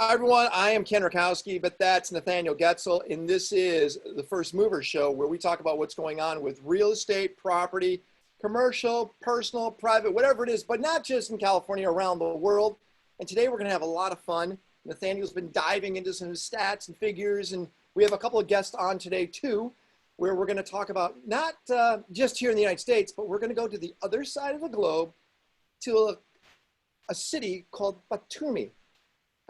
Hi, everyone. I am Ken Rakowski, but that's Nathaniel Pitchon-Getzels, and this is the First Mover Show, where we talk about what's going on with real estate, property, commercial, personal, private, whatever it is, but not just in California, around the world. And today we're going to have a lot of fun. Nathaniel's been diving into some stats and figures, and we have a couple of guests on today, too, where we're going to talk about not just here in the United States, but we're going to go to the other side of the globe to a city called Batumi.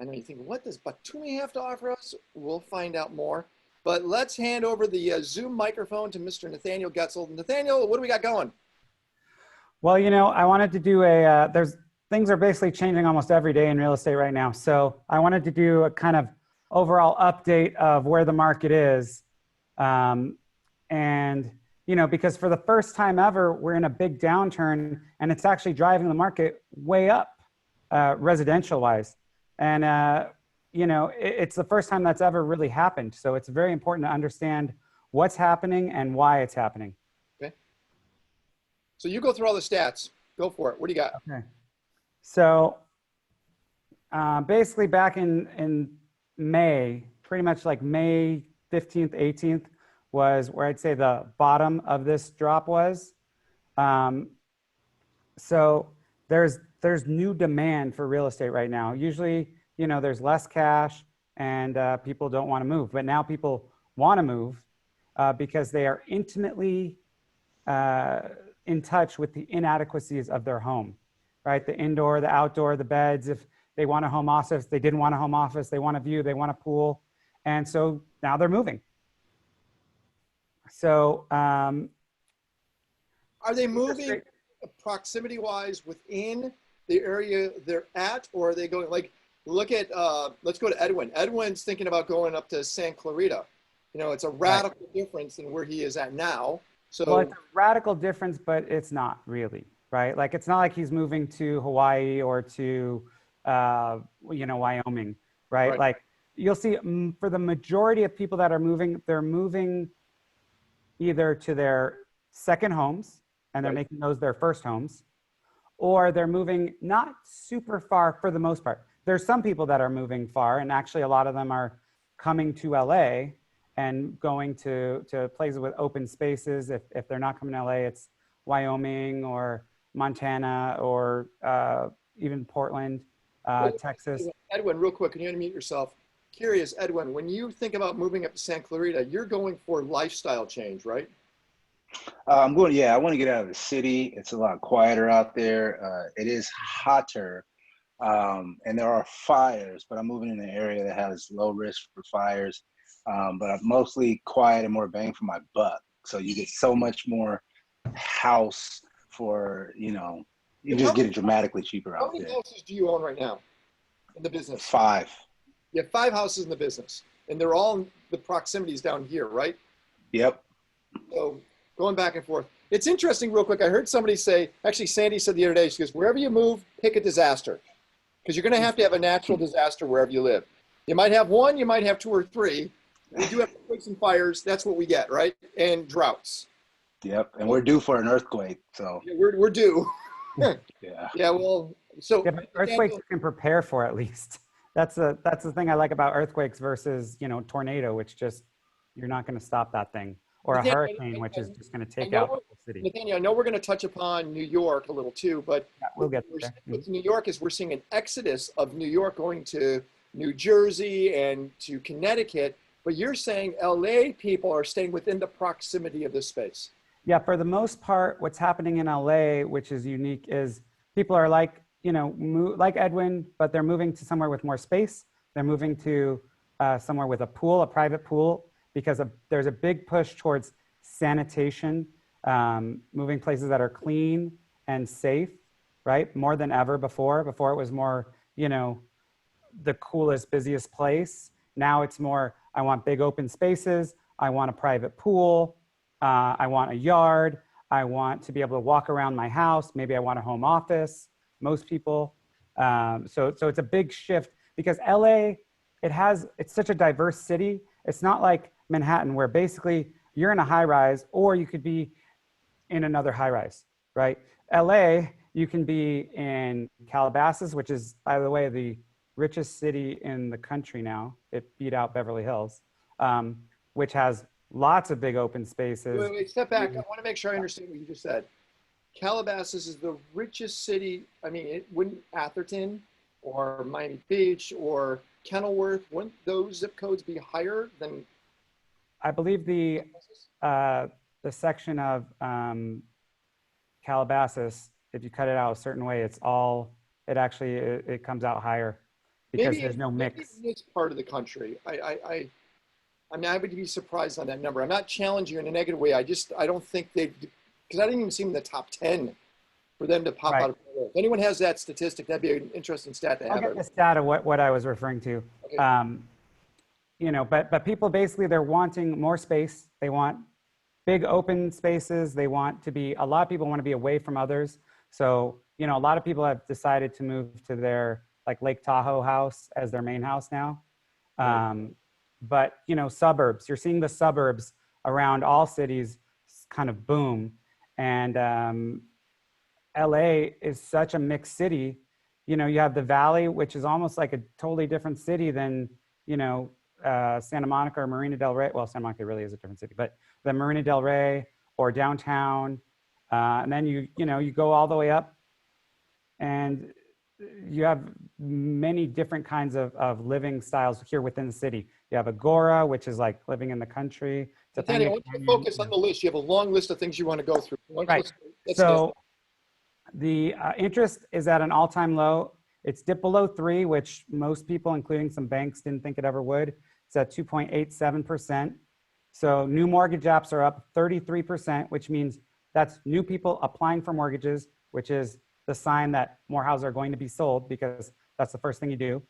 I know you think, what does Batumi have to offer us? We'll find out more. But let's hand over the Zoom microphone to Mr. Nathaniel Pitchon-Getzels. Nathaniel, what do we got going? Well, you know, I wanted to do things are basically changing almost every day in real estate right now. So I wanted to do a kind of overall update of where the market is. And, you know, because for the first time ever, we're in a big downturn and it's actually driving the market way up residential wise. And, you know, it's the first time that's ever really happened. So it's very important to understand what's happening and why it's happening. Okay. So you go through all the stats. Go for it. What do you got? Okay. So basically back in May, pretty much like May 15th, 18th was where I'd say the bottom of this drop was. So there's new demand for real estate right now. Usually, you know, there's less cash and people don't want to move, but now people want to move because they are intimately in touch with the inadequacies of their home, right? The indoor, the outdoor, the beds. If they want a home office, they didn't want a home office, they want a view, they want a pool. And so now they're moving. So are they moving proximity wise within the area they're at, or are they going, like, look at, let's go to Edwin. Edwin's thinking about going up to Santa Clarita. You know, it's a radical difference than where he is at now. So, well, it's a radical difference, but it's not really, right? Like, it's not like he's moving to Hawaii or to, you know, Wyoming, right? Like, you'll see for the majority of people that are moving, they're moving either to their second homes and they're making those their first homes, or they're moving not super far for the most part. There's some people that are moving far, and actually a lot of them are coming to LA and going to places with open spaces. If they're not coming to LA, it's Wyoming or Montana or even Portland, Texas. Edwin, real quick, can you unmute yourself? Curious, Edwin, when you think about moving up to Santa Clarita, you're going for lifestyle change, right? I want to get out of the city. It's a lot quieter out there. It is hotter, and there are fires, but I'm moving in an area that has low risk for fires. But I'm mostly quiet and more bang for my buck. So you get so much more house for, you know, you just get it dramatically cheaper out there. How many houses do you own right now in the business? 5. You have 5 houses in the business, and they're all in the proximities down here, right? Yep. So going back and forth. It's interesting, real quick. I heard somebody say, actually Sandy said the other day, she goes, wherever you move, pick a disaster. Because you're going to have a natural disaster wherever you live. You might have 1, you might have 2 or 3. We do have earthquakes and fires. That's what we get, right? And droughts. Yep. And we're due for an earthquake. So yeah, we're due. Yeah. Yeah. Well, so yeah, but earthquakes you can prepare for at least. That's the thing I like about earthquakes versus, you know, tornado, which just, you're not going to stop that thing. Or a hurricane, which is just going to take out the whole city. Nathaniel, I know we're going to touch upon New York a little too, but yeah, we'll get there. With New York is we're seeing an exodus of New York going to New Jersey and to Connecticut, but you're saying LA people are staying within the proximity of this space. Yeah, for the most part, what's happening in LA, which is unique, is people are like, you know, like Edwin, but they're moving to somewhere with more space. They're moving to somewhere with a pool, a private pool, because there's a big push towards sanitation, moving places that are clean and safe, right? More than ever before. Before it was more, you know, the coolest, busiest place. Now it's more, I want big open spaces. I want a private pool. I want a yard. I want to be able to walk around my house. Maybe I want a home office, most people. So it's a big shift because LA, it's such a diverse city. It's not like Manhattan where basically you're in a high rise or you could be in another high rise, right? LA, you can be in Calabasas, which is, by the way, the richest city in the country now. It beat out Beverly Hills, which has lots of big open spaces. Wait, step back. I want to make sure I understand what you just said. Calabasas is the richest city. I mean, it wouldn't Atherton or Miami Beach or Kenilworth, wouldn't those zip codes be higher than? I believe the section of Calabasas, if you cut it out a certain way, it comes out higher because Maybe there's no mix. Maybe in this part of the country, I mean, I would be surprised on that number. I'm not challenging you in a negative way. I don't think because I didn't even see them in the top 10 for them to pop out of nowhere. If anyone has that statistic, that'd be an interesting stat to have. I'll get the stat of what I was referring to. Okay. You know, but people basically, they're wanting more space. They want big open spaces. They want to be, a lot of people want to be away from others. So, you know, a lot of people have decided to move to their like Lake Tahoe house as their main house now. But, you know, suburbs, you're seeing the suburbs around all cities kind of boom. And LA is such a mixed city. You know, you have the Valley, which is almost like a totally different city than, you know, Santa Monica or Marina Del Rey. Well, Santa Monica really is a different city, but the Marina Del Rey or downtown. And then you go all the way up and you have many different kinds of living styles here within the city. You have Agora, which is like living in the country. Nathaniel, I want you to focus on the list. You have a long list of things you want to go through. Right. So the interest is at an all-time low. It's dipped below 3, which most people, including some banks, didn't think it ever would. It's at 2.87%. So new mortgage apps are up 33%, which means that's new people applying for mortgages, which is the sign that more houses are going to be sold because that's the first thing you do.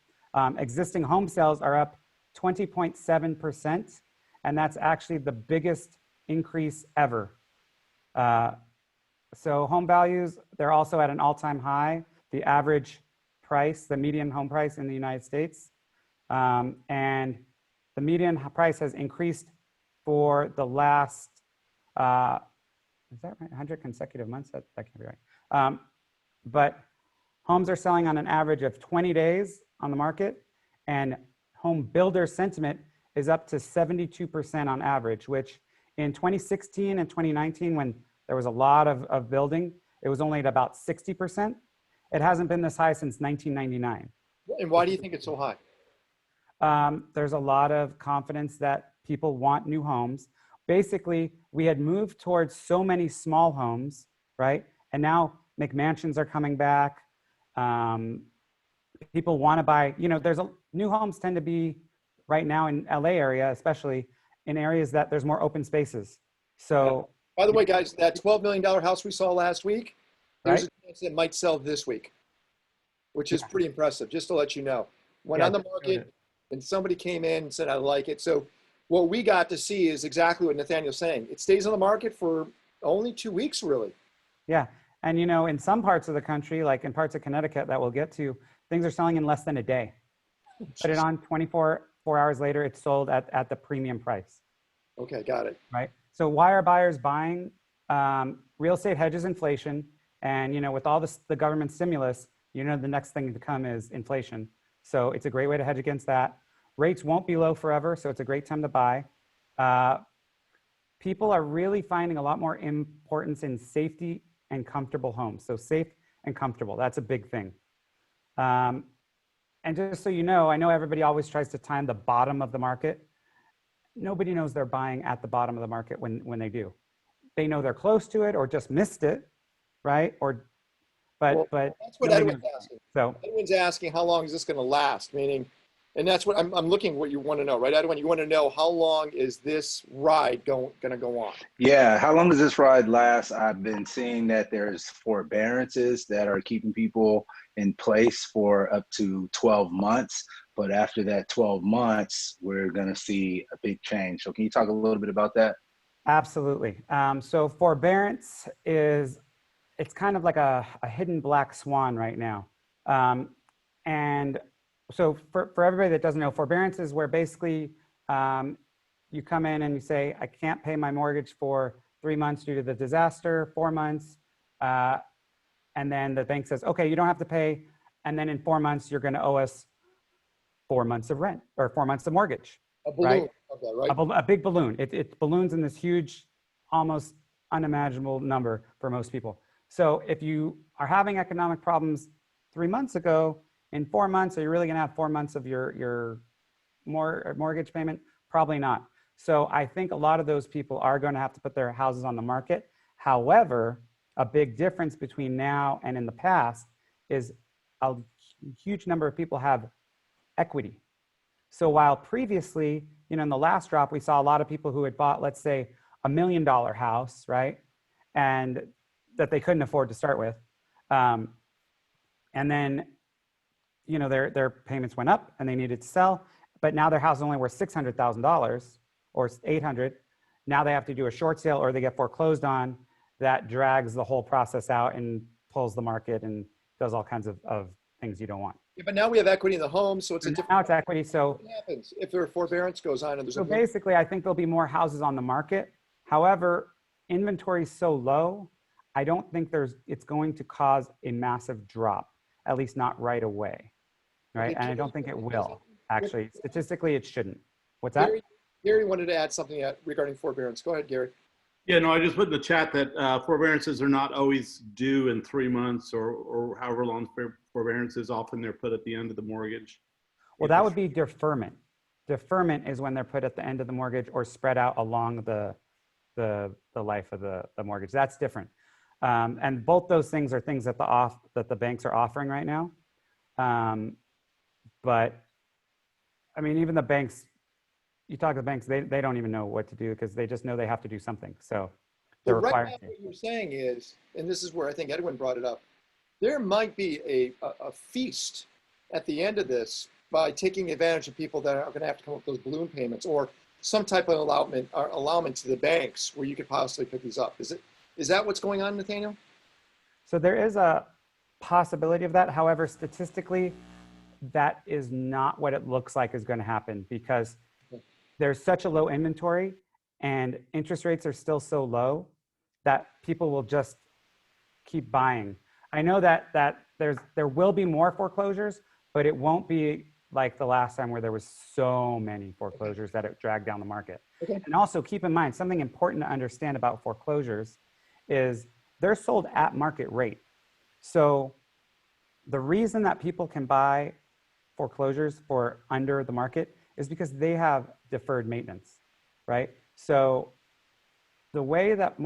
Existing home sales are up 20.7%, and that's actually the biggest increase ever. So home values, they're also at an all-time high. The average price, the median home price in the United States, and the median price has increased for the last, is that right? 100 consecutive months? That can't be right. But homes are selling on an average of 20 days on the market, and home builder sentiment is up to 72% on average, which in 2016 and 2019, when there was a lot of building, it was only at about 60%. It hasn't been this high since 1999. And why do you think it's so high? There's a lot of confidence that people want new homes. Basically, we had moved towards so many small homes, right? And now McMansions are coming back. People want to buy, you know, new homes tend to be right now in LA area, especially in areas that there's more open spaces. So, by the way, guys, that $12 million house we saw last week, there's a chance it might sell this week, which is pretty impressive, just to let you know. Went on the market and somebody came in and said, I like it. So what we got to see is exactly what Nathaniel's saying. It stays on the market for only 2 weeks, really. Yeah. And, you know, in some parts of the country, like in parts of Connecticut that we'll get to, things are selling in less than a day. Put it on 4 hours later, it's sold at the premium price. Okay, got it. Right. So why are buyers buying? Real estate hedges inflation. And, you know, with all the government stimulus, you know, the next thing to come is inflation. So it's a great way to hedge against that. Rates won't be low forever, so it's a great time to buy. People are really finding a lot more importance in safety and comfortable homes. So safe and comfortable, that's a big thing. And just so you know, I know everybody always tries to time the bottom of the market. Nobody knows they're buying at the bottom of the market when they do. They know they're close to it or just missed it, right? But that's what Edwin's asking. So Edwin's asking, how long is this going to last? Meaning, and that's what I'm looking what you want to know, right, Edwin? You want to know how long is this ride going to go on? Yeah, how long does this ride last? I've been seeing that there's forbearances that are keeping people in place for up to 12 months. But after that 12 months, we're going to see a big change. So can you talk a little bit about that? Absolutely. So forbearance it's kind of like a hidden black swan right now. And so for everybody that doesn't know, forbearance is where basically you come in and you say, I can't pay my mortgage for 3 months due to the disaster, 4 months. And then the bank says, okay, you don't have to pay. And then in 4 months, you're going to owe us 4 months of rent or 4 months of mortgage. A balloon right? of that, right? A big balloon. It balloons in this huge, almost unimaginable number for most people. So if you are having economic problems 3 months ago, in 4 months, are you really going to have 4 months of your mortgage payment? Probably not. So I think a lot of those people are going to have to put their houses on the market. However, a big difference between now and in the past is a huge number of people have equity. So while previously, in the last drop, we saw a lot of people who had bought, let's say, $1 million house, right? And that they couldn't afford to start with. And then, their payments went up and they needed to sell, but now their house is only worth $600,000 or $800,000. Now they have to do a short sale or they get foreclosed on. That drags the whole process out and pulls the market and does all kinds of things you don't want. Yeah, but now we have equity in the home, so it's a different. Now it's equity. So what happens if their forbearance goes on and there's so basically, I think there'll be more houses on the market. However, inventory is so low, I don't think it's going to cause a massive drop, at least not right away, right? And I don't think it will. Actually, statistically, it shouldn't. What's that? Gary wanted to add something regarding forbearance. Go ahead, Gary. Yeah, no, I just put in the chat that forbearances are not always due in 3 months or however long forbearances. Often they're put at the end of the mortgage. Well, that would be deferment. Deferment is when they're put at the end of the mortgage or spread out along the life of the mortgage. That's different. And both those things are things that the banks are offering right now. But I mean, even the banks, you talk to the banks, they don't even know what to do because they just know they have to do something. So they're required. Right now, what you're saying is, and this is where I think Edwin brought it up, there might be a feast at the end of this by taking advantage of people that are going to have to come up with those balloon payments or some type of allowment to the banks where you could possibly pick these up. Is that what's going on, Nathaniel? So there is a possibility of that. However, statistically, that is not what it looks like is going to happen because there's such a low inventory and interest rates are still so low that people will just keep buying. I know that there will be more foreclosures, but it won't be like the last time where there was so many foreclosures that it dragged down the market. Okay. And also keep in mind, something important to understand about foreclosures is they're sold at market rate. So the reason that people can buy foreclosures for under the market is because they have deferred maintenance, right? So the way that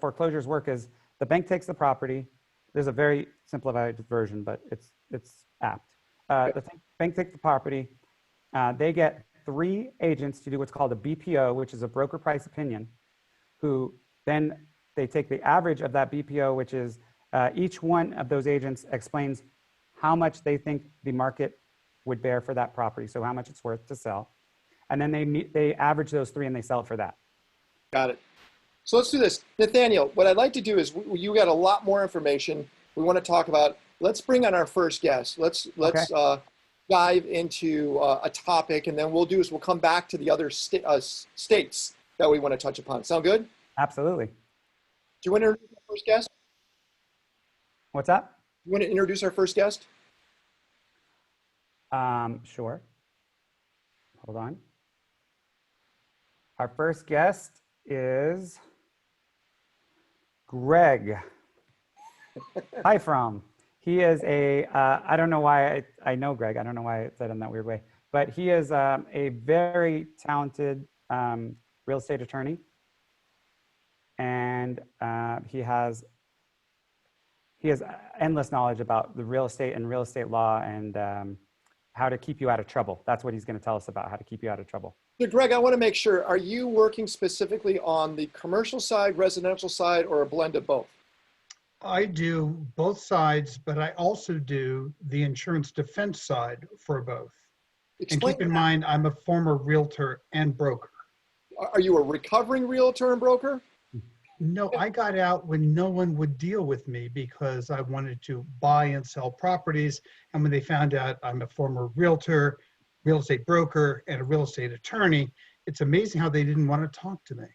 foreclosures work is the bank takes the property. There's a very simplified version, but it's apt. The bank takes the property. They get 3 agents to do what's called a BPO, which is a broker price opinion, who then they take the average of that BPO, which is each one of those agents explains how much they think the market would bear for that property, so how much it's worth to sell. And then they average those 3 and they sell it for that. Got it. So let's do this. Nathaniel, what I'd like to do is you got a lot more information we want to talk about. Let's bring on our first guest. Let's dive into a topic, and then we'll come back to the other states that we want to touch upon. Sound good? Absolutely. Do you want to introduce our first guest? What's that? You want to introduce our first guest? Sure. Hold on. Our first guest is Greg PYFROM. He is I don't know why I know Greg. I don't know why I said it in that weird way, but he is a very talented real estate attorney. And he has endless knowledge about the real estate and real estate law and how to keep you out of trouble. That's what he's going to tell us about, how to keep you out of trouble. So Greg, I want to make sure, are you working specifically on the commercial side, residential side, or a blend of both? I do both sides, but I also do the insurance defense side for both. Explain and keep in mind, I'm a former realtor and broker. Are you a recovering realtor and broker? No, I got out when no one would deal with me because I wanted to buy and sell properties. And when they found out I'm a former realtor, real estate broker, and a real estate attorney, it's amazing how they didn't want to talk to me.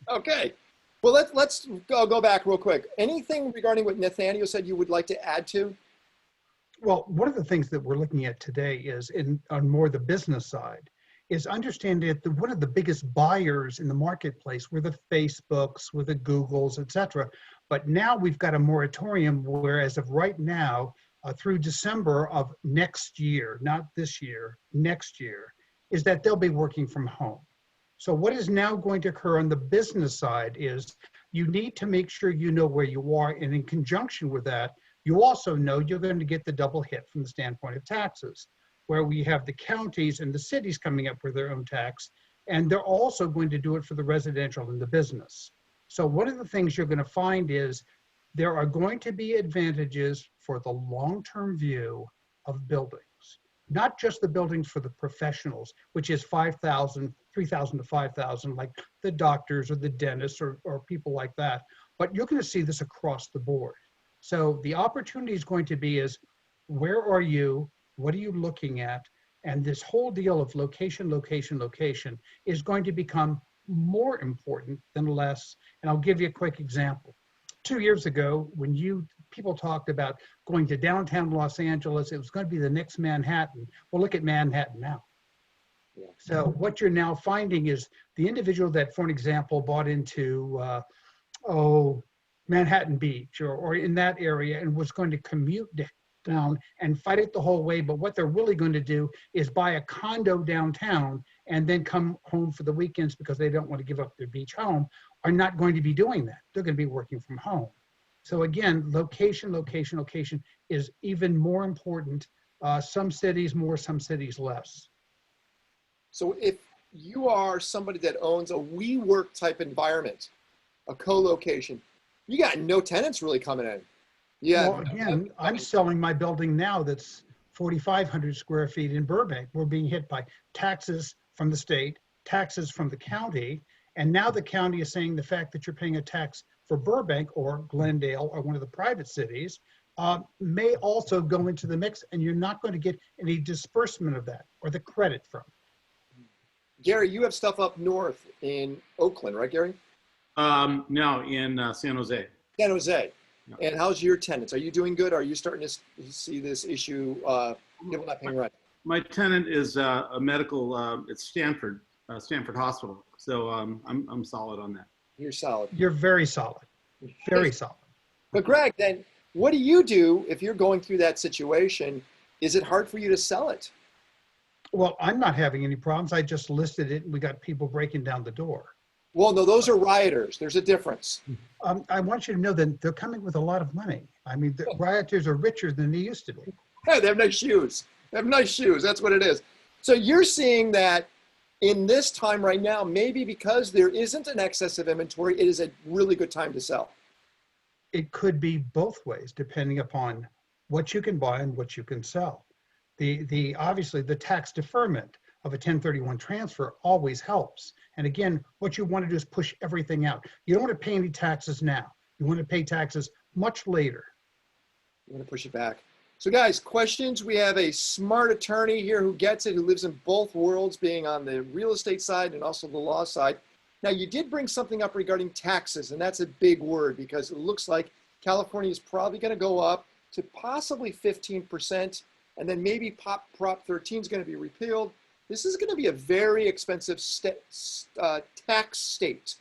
Okay. Well, let's go back real quick. Anything regarding what Nathaniel said you would like to add to? Well, one of the things that we're looking at today is on more the business side is understanding that one of the biggest buyers in the marketplace were the Facebooks, were the Googles, et cetera. But now we've got a moratorium where as of right now, through December of next year, not this year, next year, is that they'll be working from home. So what is now going to occur on the business side is you need to make sure you know where you are, and in conjunction with that, you also know you're going to get the double hit from the standpoint of taxes, where we have the counties and the cities coming up with their own tax, and they're also going to do it for the residential and the business. So one of the things you're going to find is there are going to be advantages for the long-term view of buildings, not just the buildings for the professionals, which is 5,000, 3,000 to 5,000, like the doctors or the dentists or people like that, but you're going to see this across the board. So the opportunity is going to be is, where are you? What are you looking at? And this whole deal of location, location, location is going to become more important than less. And I'll give you a quick example. 2 years ago, when people talked about going to downtown Los Angeles, it was going to be the next Manhattan. Well, look at Manhattan now. Yeah. So what you're now finding is the individual that, for an example, bought into, Manhattan Beach or in that area and was going to commute down and fight it the whole way. But what they're really going to do is buy a condo downtown and then come home for the weekends because they don't want to give up their beach home, are not going to be doing that. They're going to be working from home. So again, location, location, location is even more important. Some cities more, some cities less. So if you are somebody that owns a WeWork type environment, a co-location, you got no tenants really coming in. Yeah. Well, again, I'm selling my building now that's 4,500 square feet in Burbank. We're being hit by taxes from the state, taxes from the county, and now the county is saying the fact that you're paying a tax for Burbank or Glendale or one of the private cities may also go into the mix, and you're not going to get any disbursement of that or the credit from it. Gary, you have stuff up north in Oakland, right, Gary? No, in San Jose. San Jose. No. And how's your tenants? Are you doing good? Are you starting to see this issue, people not paying rent? My tenant is a medical, it's Stanford Hospital. So I'm solid on that. You're solid. You're very solid, very solid. But Greg, then what do you do if you're going through that situation? Is it hard for you to sell it? Well, I'm not having any problems. I just listed it and we got people breaking down the door. Well, no, those are rioters. There's a difference. I want you to know that they're coming with a lot of money. I mean, the rioters are richer than they used to be. Hey, they have nice shoes. They have nice shoes. That's what it is. So you're seeing that in this time right now, maybe because there isn't an excess of inventory, it is a really good time to sell. It could be both ways, depending upon what you can buy and what you can sell. Obviously, the tax deferment of a 1031 transfer always helps. And again, what you want to do is push everything out. You don't want to pay any taxes now. You want to pay taxes much later. You want to push it back. So guys, questions? We have a smart attorney here who gets it, who lives in both worlds, being on the real estate side and also the law side. Now, you did bring something up regarding taxes, and that's a big word because it looks like California is probably going to go up to possibly 15%, and then maybe Prop 13 is going to be repealed. This is going to be a very expensive tax state.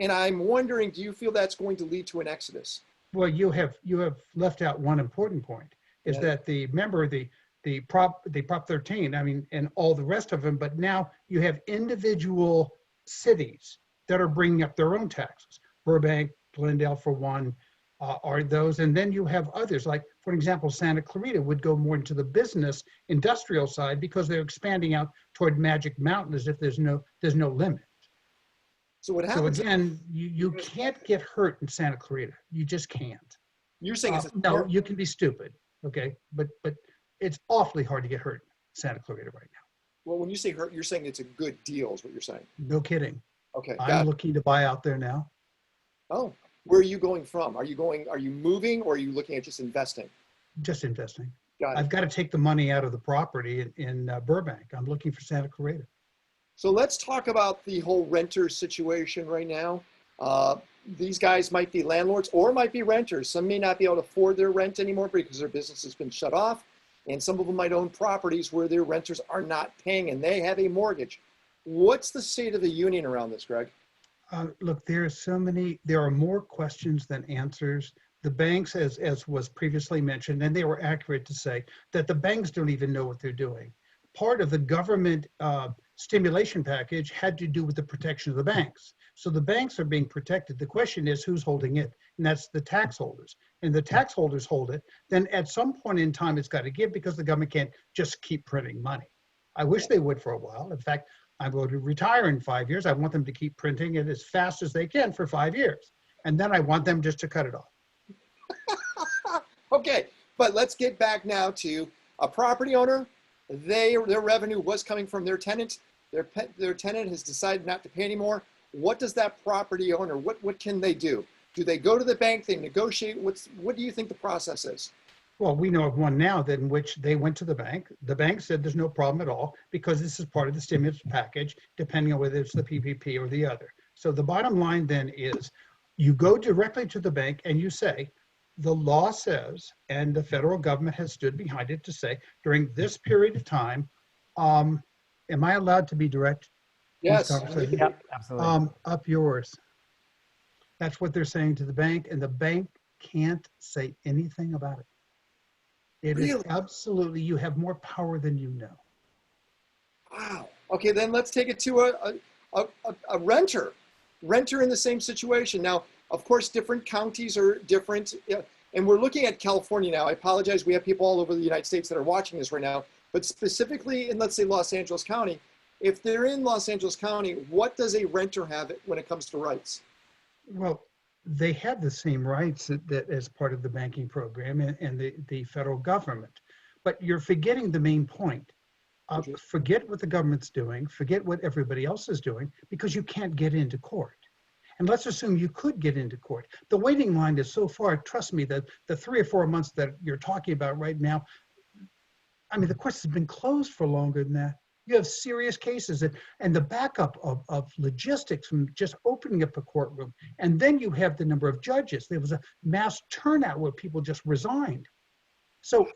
And I'm wondering, do you feel that's going to lead to an exodus? Well, you have left out one important point, is that the Prop 13, I mean, and all the rest of them, but now you have individual cities that are bringing up their own taxes. Burbank, Glendale, for one, are those. And then you have others, like, for example, Santa Clarita would go more into the business industrial side because they're expanding out toward Magic Mountain as if there's no limit. So what happens? So again, you can't get hurt in Santa Clarita. You just can't. You're saying no, you can be stupid, okay? But it's awfully hard to get hurt in Santa Clarita right now. Well, when you say hurt, you're saying it's a good deal is what you're saying. No kidding. Okay. I'm looking to buy out there now. Oh, where are you going from? Are you moving, or are you looking at just investing? Just investing. Got it. I've got to take the money out of the property in Burbank. I'm looking for Santa Clarita. So let's talk about the whole renter situation right now. These guys might be landlords or might be renters. Some may not be able to afford their rent anymore because their business has been shut off. and some of them might own properties where their renters are not paying and they have a mortgage. What's the state of the union around this, Greg? Look, there are more questions than answers. The banks, as was previously mentioned, and they were accurate to say that the banks don't even know what they're doing. Part of the government stimulation package had to do with the protection of the banks. So the banks are being protected. The question is who's holding it? And that's the tax holders. And the tax holders hold it. Then at some point in time, it's got to give because the government can't just keep printing money. I wish they would for a while. In fact, I'm going to retire in 5 years. I want them to keep printing it as fast as they can for 5 years. And then I want them just to cut it off. Okay, but let's get back now to a property owner. Their revenue was coming from their tenant. Their tenant has decided not to pay anymore. What does that property owner, what can they do? Do they go to the bank, they negotiate? What do you think the process is? Well, we know of one now that in which they went to the bank. The bank said there's no problem at all because this is part of the stimulus package, depending on whether it's the PPP or the other. So the bottom line then is you go directly to the bank and you say, the law says, and the federal government has stood behind it to say, during this period of time, am I allowed to be direct? Yes. Yep, absolutely. Up yours. That's what they're saying to the bank, and the bank can't say anything about it. It is absolutely, you have more power than you know. Wow. Okay, then let's take it to a renter in the same situation. Now, of course, different counties are different, and we're looking at California now. I apologize, we have people all over the United States that are watching this right now, but specifically in, let's say, Los Angeles County, if they're in Los Angeles County, what does a renter have when it comes to rights? Well, they have the same rights that as part of the banking program and the federal government. But you're forgetting the main point. Forget what the government's doing, forget what everybody else is doing, because you can't get into court. And let's assume you could get into court. The waiting line is so far, trust me, that the 3 or 4 months that you're talking about right now, I mean, the courts have been closed for longer than that. You have serious cases and the backup of logistics from just opening up a courtroom. And then you have the number of judges. There was a mass turnout where people just resigned. So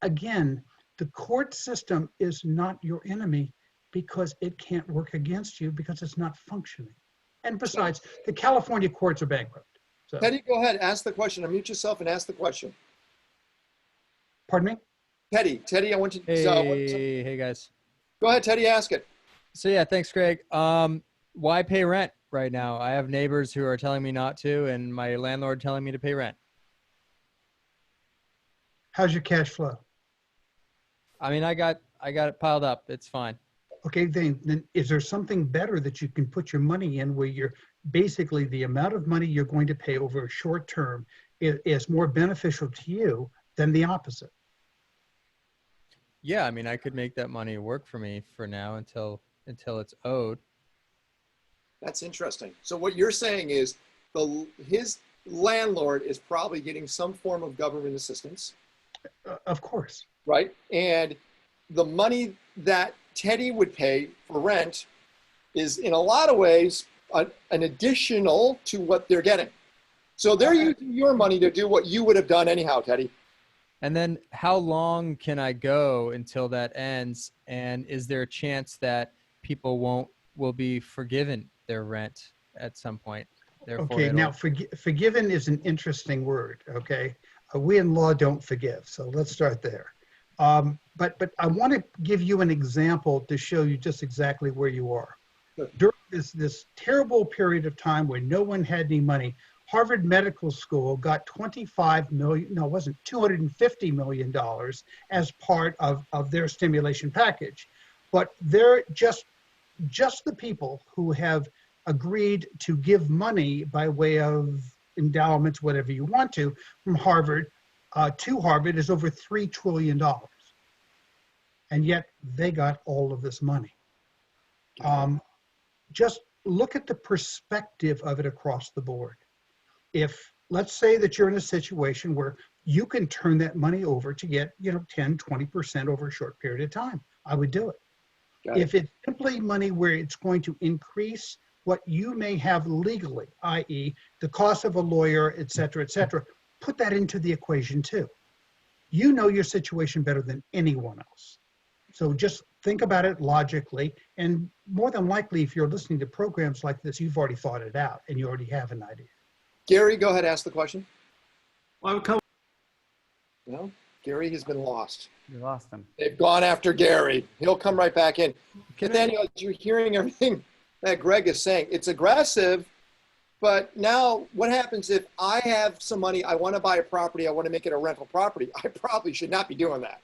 again, the court system is not your enemy because it can't work against you because it's not functioning. And besides, the California courts are bankrupt. So. Teddy, go ahead, ask the question. Unmute yourself and ask the question. Pardon me? Teddy, I want you to... Hey guys. Go ahead, Teddy, ask it. So yeah, thanks, Greg. Why pay rent right now? I have neighbors who are telling me not to, and my landlord telling me to pay rent. How's your cash flow? I mean, I got it piled up. It's fine. Okay, then is there something better that you can put your money in where you're basically the amount of money you're going to pay over a short term is more beneficial to you than the opposite? Yeah, I mean, I could make that money work for me for now until it's owed. That's interesting. So what you're saying is his landlord is probably getting some form of government assistance. Of course. Right? And the money that Teddy would pay for rent is in a lot of ways an additional to what they're getting. So they're using your money to do what you would have done anyhow, Teddy. And then how long can I go until that ends? And is there a chance that people will be forgiven their rent at some point? Therefore, okay, now forgiven is an interesting word, okay? We in law don't forgive, so let's start there. But I want to give you an example to show you just exactly where you are. Sure. During this terrible period of time where no one had any money, Harvard Medical School got $250 million as part of their stimulation package. But they're just the people who have agreed to give money by way of endowments, whatever you want to, from Harvard to Harvard is over $3 trillion. And yet they got all of this money. Just look at the perspective of it across the board. If let's say that you're in a situation where you can turn that money over to get 10, 20% over a short period of time, I would do it. If it's simply money where it's going to increase what you may have legally, i.e. the cost of a lawyer, et cetera, put that into the equation too. You know your situation better than anyone else. So just think about it logically. And more than likely, if you're listening to programs like this, you've already thought it out and you already have an idea. Gary, go ahead, ask the question. Well, No, Gary has been lost. You lost him. They've gone after Gary. He'll come right back in. Nathaniel, you're hearing everything that Greg is saying. It's aggressive, but now what happens if I have some money, I want to buy a property, I want to make it a rental property? I probably should not be doing that.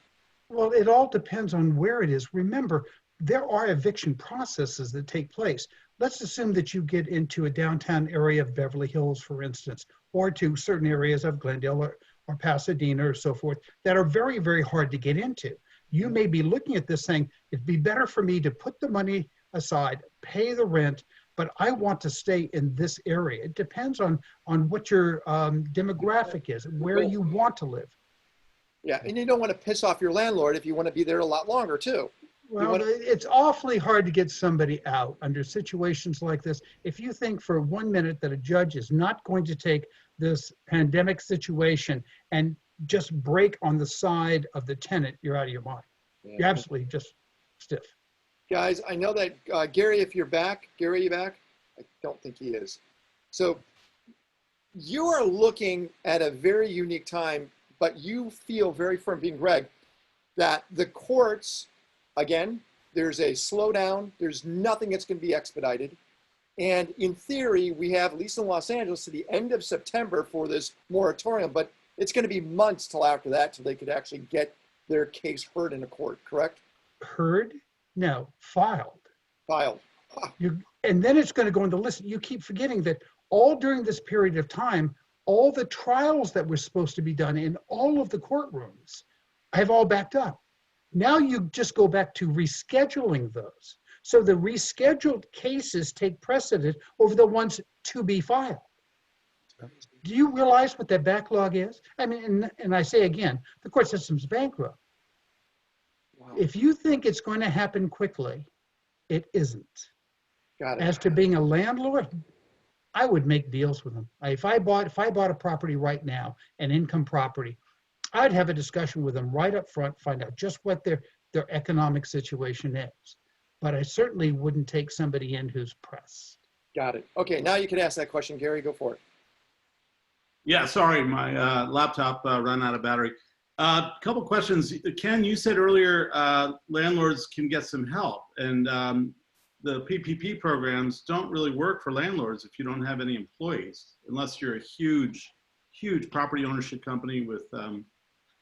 Well, it all depends on where it is. Remember, there are eviction processes that take place. Let's assume that you get into a downtown area of Beverly Hills, for instance, or to certain areas of Glendale or Pasadena or so forth that are very, very hard to get into. You may be looking at this saying, it'd be better for me to put the money aside, pay the rent, but I want to stay in this area. It depends on what your demographic is, where you want to live. Yeah, and you don't want to piss off your landlord if you want to be there a lot longer too. Well, it's awfully hard to get somebody out under situations like this. If you think for 1 minute that a judge is not going to take this pandemic situation and just break on the side of the tenant, you're out of your mind. Yeah. You're absolutely just stiff. Guys, I know that, Gary, if you're back, Gary, you back? I don't think he is. So you are looking at a very unique time, but you feel very firm, being Greg, that the courts, again, there's a slowdown. There's nothing that's going to be expedited. And in theory, we have, at least in Los Angeles, to the end of September for this moratorium, but it's going to be months till after that till they could actually get their case heard in a court, correct? Heard? No, filed. Filed. And then it's going to go into list. You keep forgetting that all during this period of time, all the trials that were supposed to be done in all of the courtrooms have all backed up. Now you just go back to rescheduling those. So the rescheduled cases take precedent over the ones to be filed. Do you realize what that backlog is? I mean, and I say again, the court system's bankrupt. Wow. If you think it's going to happen quickly, it isn't. Got it. As to being a landlord, I would make deals with them. If I bought a property right now, an income property, I'd have a discussion with them right up front, find out just what their economic situation is. But I certainly wouldn't take somebody in who's pressed. Got it. Okay, now you can ask that question, Gary. Go for it. Yeah, sorry, my laptop ran out of battery. Couple questions. Ken, you said earlier landlords can get some help, and the PPP programs don't really work for landlords if you don't have any employees, unless you're a huge property ownership company with a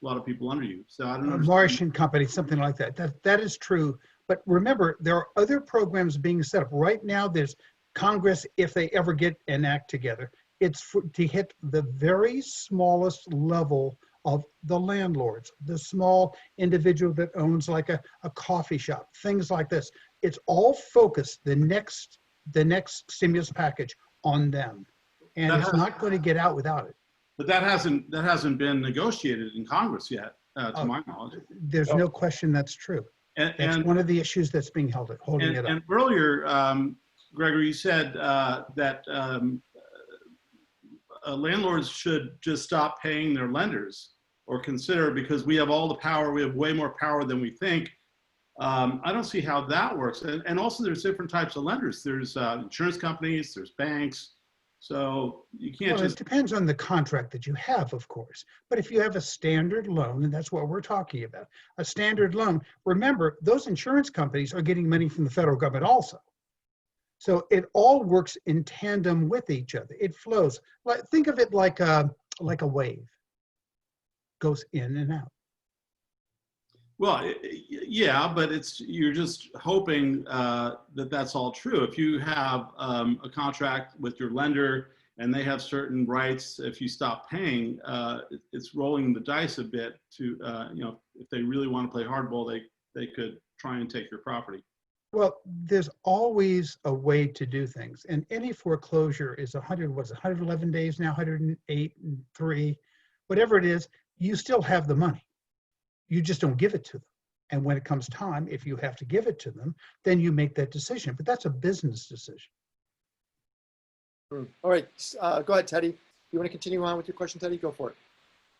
lot of people under you. So I don't know. A Martian company, something like that. That is true. But remember, there are other programs being set up. Right now, there's Congress, if they ever get an act together, it's to hit the very smallest level of the landlords, the small individual that owns like a coffee shop, things like this. It's all focused, the next stimulus package, on them. And it's not going to get out without it. But that hasn't been negotiated in Congress yet, to my knowledge. There's no question that's true. That's one of the issues that's being holding it up. And earlier, Gregory, you said that landlords should just stop paying their lenders or consider, because we have all the power, we have way more power than we think. I don't see how that works. And also there's different types of lenders. There's insurance companies, there's banks. So you can't It depends on the contract that you have, of course. But if you have a standard loan, and that's what we're talking about, a standard loan, remember, those insurance companies are getting money from the federal government also. So it all works in tandem with each other. It flows. Think of it like a wave. Goes in and out. Well, yeah, but you're just hoping that that's all true. If you have a contract with your lender and they have certain rights, if you stop paying, it's rolling the dice a bit to, if they really want to play hardball, they could try and take your property. Well, there's always a way to do things. And any foreclosure is 111 days now, 108 and 3, whatever it is, you still have the money. You just don't give it to them. And when it comes time, if you have to give it to them, then you make that decision. But that's a business decision. All right, go ahead, Teddy. You want to continue on with your question, Teddy? Go for it.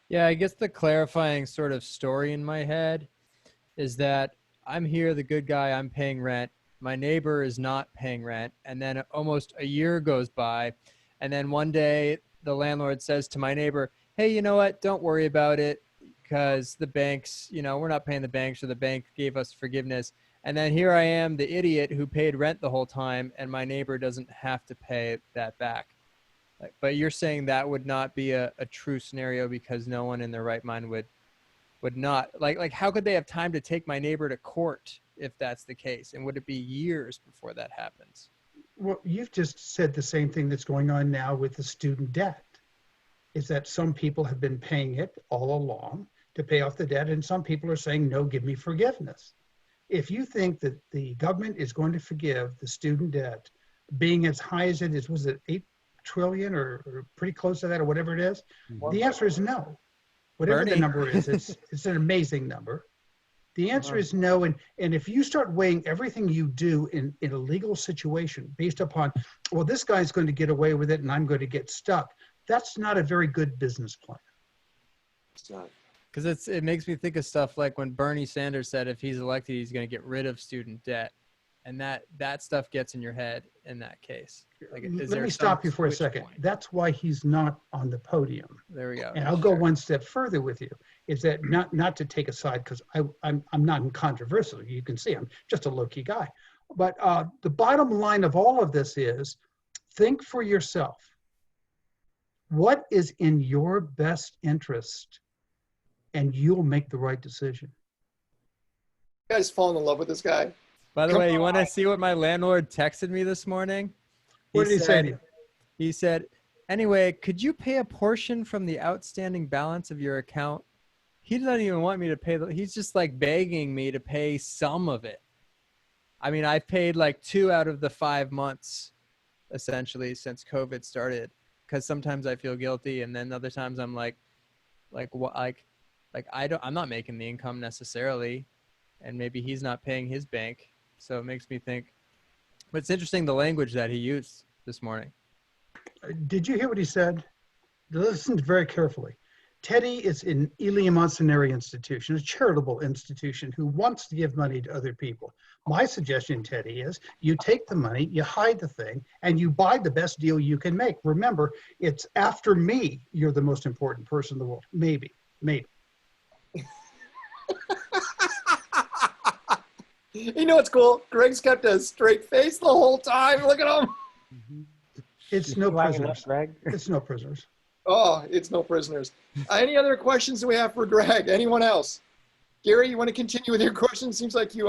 Yeah, I guess the clarifying sort of story in my head is that I'm here, the good guy, I'm paying rent. My neighbor is not paying rent. And then almost a year goes by. And then one day the landlord says to my neighbor, hey, you know what? Don't worry about it because the banks, we're not paying the banks, or the bank gave us forgiveness. And then here I am, the idiot who paid rent the whole time, and my neighbor doesn't have to pay that back. But you're saying that would not be a true scenario because no one in their right mind would not like how could they have time to take my neighbor to court if that's the case? And would it be years before that happens? Well, you've just said the same thing that's going on now with the student debt, is that some people have been paying it all along to pay off the debt, and some people are saying, no, give me forgiveness. If you think that the government is going to forgive the student debt being as high as it is, was it 8 trillion or pretty close to that, or whatever it is? The answer is no. Whatever Bernie. the number is, it's an amazing number. The answer is no. And if you start weighing everything you do in a legal situation based upon, well, this guy's going to get away with it and I'm going to get stuck, that's not a very good business plan. It's not. Because it makes me think of stuff like when Bernie Sanders said if he's elected, he's going to get rid of student debt. And that stuff gets in your head in that case. Like, Let me stop you for a second. Point? That's why he's not on the podium. There we go. And I'll go one step further with you, is that not to take a side, because I'm not controversial. You can see I'm just a low-key guy. But the bottom line of all of this is, think for yourself. What is in your best interest? And you'll make the right decision. You guys falling in love with this guy? By the way, you want to see what my landlord texted me this morning? What did he say to you? He said, anyway, could you pay a portion from the outstanding balance of your account? He doesn't even want me to pay. He's just like begging me to pay some of it. I mean, I've paid like 2 out of the 5 months, essentially, since COVID started. Because sometimes I feel guilty, and then other times I'm like I'm not making the income necessarily, and maybe he's not paying his bank. So it makes me think. But it's interesting the language that he used this morning. Did you hear what he said? Listen very carefully. Teddy is an Elia Montanari institution, a charitable institution who wants to give money to other people. My suggestion, Teddy, is you take the money, you hide the thing, and you buy the best deal you can make. Remember, it's after me, you're the most important person in the world. Maybe. You know what's cool? Greg's kept a straight face the whole time. Look at him. It's no prisoners. Greg. It's no prisoners. Oh, it's no prisoners. Any other questions that we have for Greg? Anyone else? Gary, you want to continue with your question? Seems like you,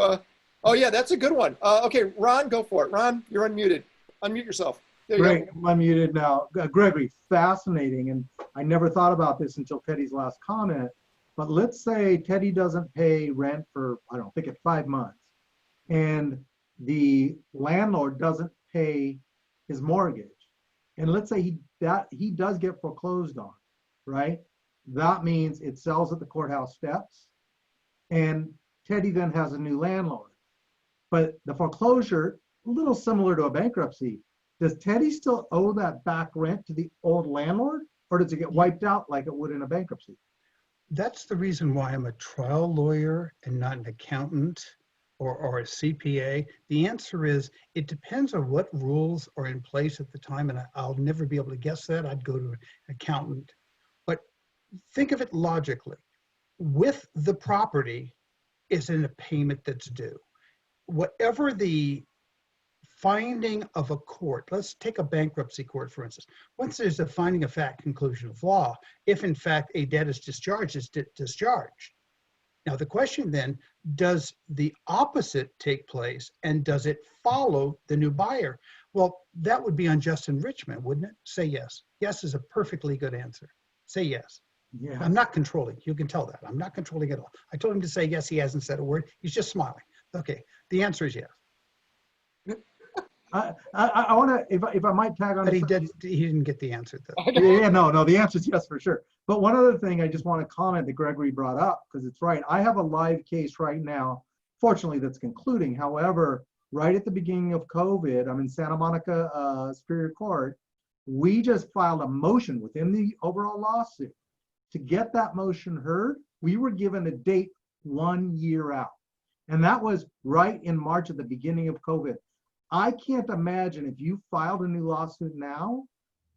oh yeah, that's a good one. Okay, Ron, go for it. Ron, you're unmuted. Unmute yourself. There you Great, go. I'm unmuted now. Gregory, fascinating. And I never thought about this until Teddy's last comment. But let's say Teddy doesn't pay rent for, I don't think it's 5 months. And the landlord doesn't pay his mortgage. And let's say he does get foreclosed on, right? That means it sells at the courthouse steps. And Teddy then has a new landlord. But the foreclosure, a little similar to a bankruptcy, does Teddy still owe that back rent to the old landlord, or does it get wiped out like it would in a bankruptcy? That's the reason why I'm a trial lawyer and not an accountant or a CPA. The answer is, it depends on what rules are in place at the time, and I'll never be able to guess that. I'd go to an accountant. But think of it logically. With the property is in a payment that's due. Whatever the finding of a court, let's take a bankruptcy court, for instance. Once there's a finding of fact, conclusion of law, if in fact a debt is discharged, it's discharged. Now the question then, does the opposite take place, and does it follow the new buyer? Well, that would be unjust enrichment, wouldn't it? Say yes. Yes is a perfectly good answer. Say yes. Yeah. I'm not controlling. You can tell that. I'm not controlling at all. I told him to say yes. He hasn't said a word. He's just smiling. Okay. The answer is yes. I want to, if I might tag on. But he didn't get the answer though. Yeah, no, the answer is yes for sure. But one other thing I just want to comment that Gregory brought up, because it's right. I have a live case right now, fortunately that's concluding. However, right at the beginning of COVID, I'm in Santa Monica Superior Court. We just filed a motion within the overall lawsuit to get that motion heard, we were given a date 1 year out. And that was right in March at the beginning of COVID. I can't imagine if you filed a new lawsuit now,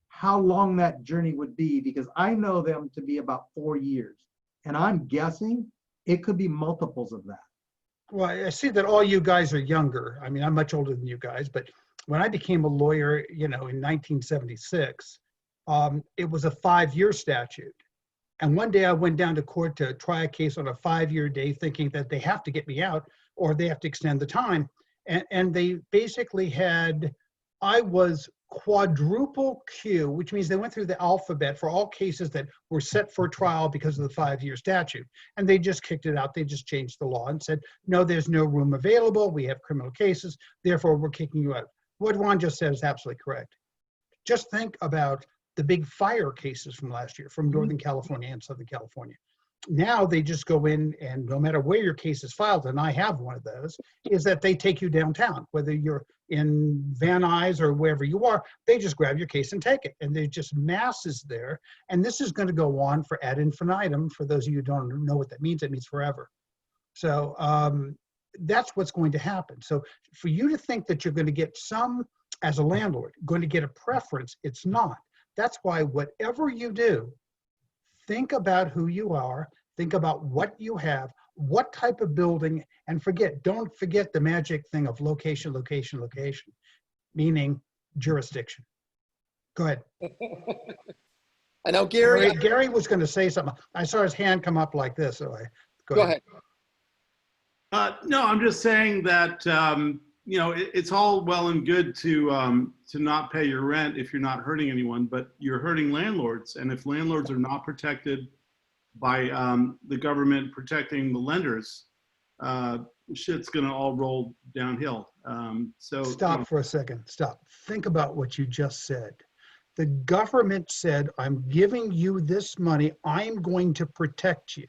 how long that journey would be, because I know them to be about 4 years. And I'm guessing it could be multiples of that. Well, I see that all you guys are younger. I mean, I'm much older than you guys, but when I became a lawyer, you know, in 1976, it was a 5-year statute. And one day I went down to court to try a case on a 5-year day, thinking that they have to get me out or they have to extend the time. And they basically had, I was quadruple Q, which means they went through the alphabet for all cases that were set for trial because of the 5-year statute. And they just kicked it out. They just changed the law and said, no, there's no room available. We have criminal cases. Therefore, we're kicking you out. What Ron just said is absolutely correct. Just think about the big fire cases from last year from Northern California and Southern California. Now they just go in, and no matter where your case is filed, and I have one of those, is that they take you downtown, whether you're in Van Nuys or wherever you are, they just grab your case and take it. And there's just masses there. And this is going to go on for ad infinitum. For those of you who don't know what that means, it means forever. So that's what's going to happen. So for you to think that you're going to get some, as a landlord, going to get a preference, it's not. That's why whatever you do, think about who you are, think about what you have, what type of building, and don't forget the magic thing of location, location, location, meaning jurisdiction. Go ahead. I know Gary. Gary was going to say something. I saw his hand come up like this. So go ahead. No, I'm just saying that, you know, it's all well and good to not pay your rent if you're not hurting anyone, but you're hurting landlords. And if landlords are not protected by the government protecting the lenders, shit's gonna all roll downhill. So stop for a second. Stop. Think about what you just said. The government said, I'm giving you this money. I'm going to protect you.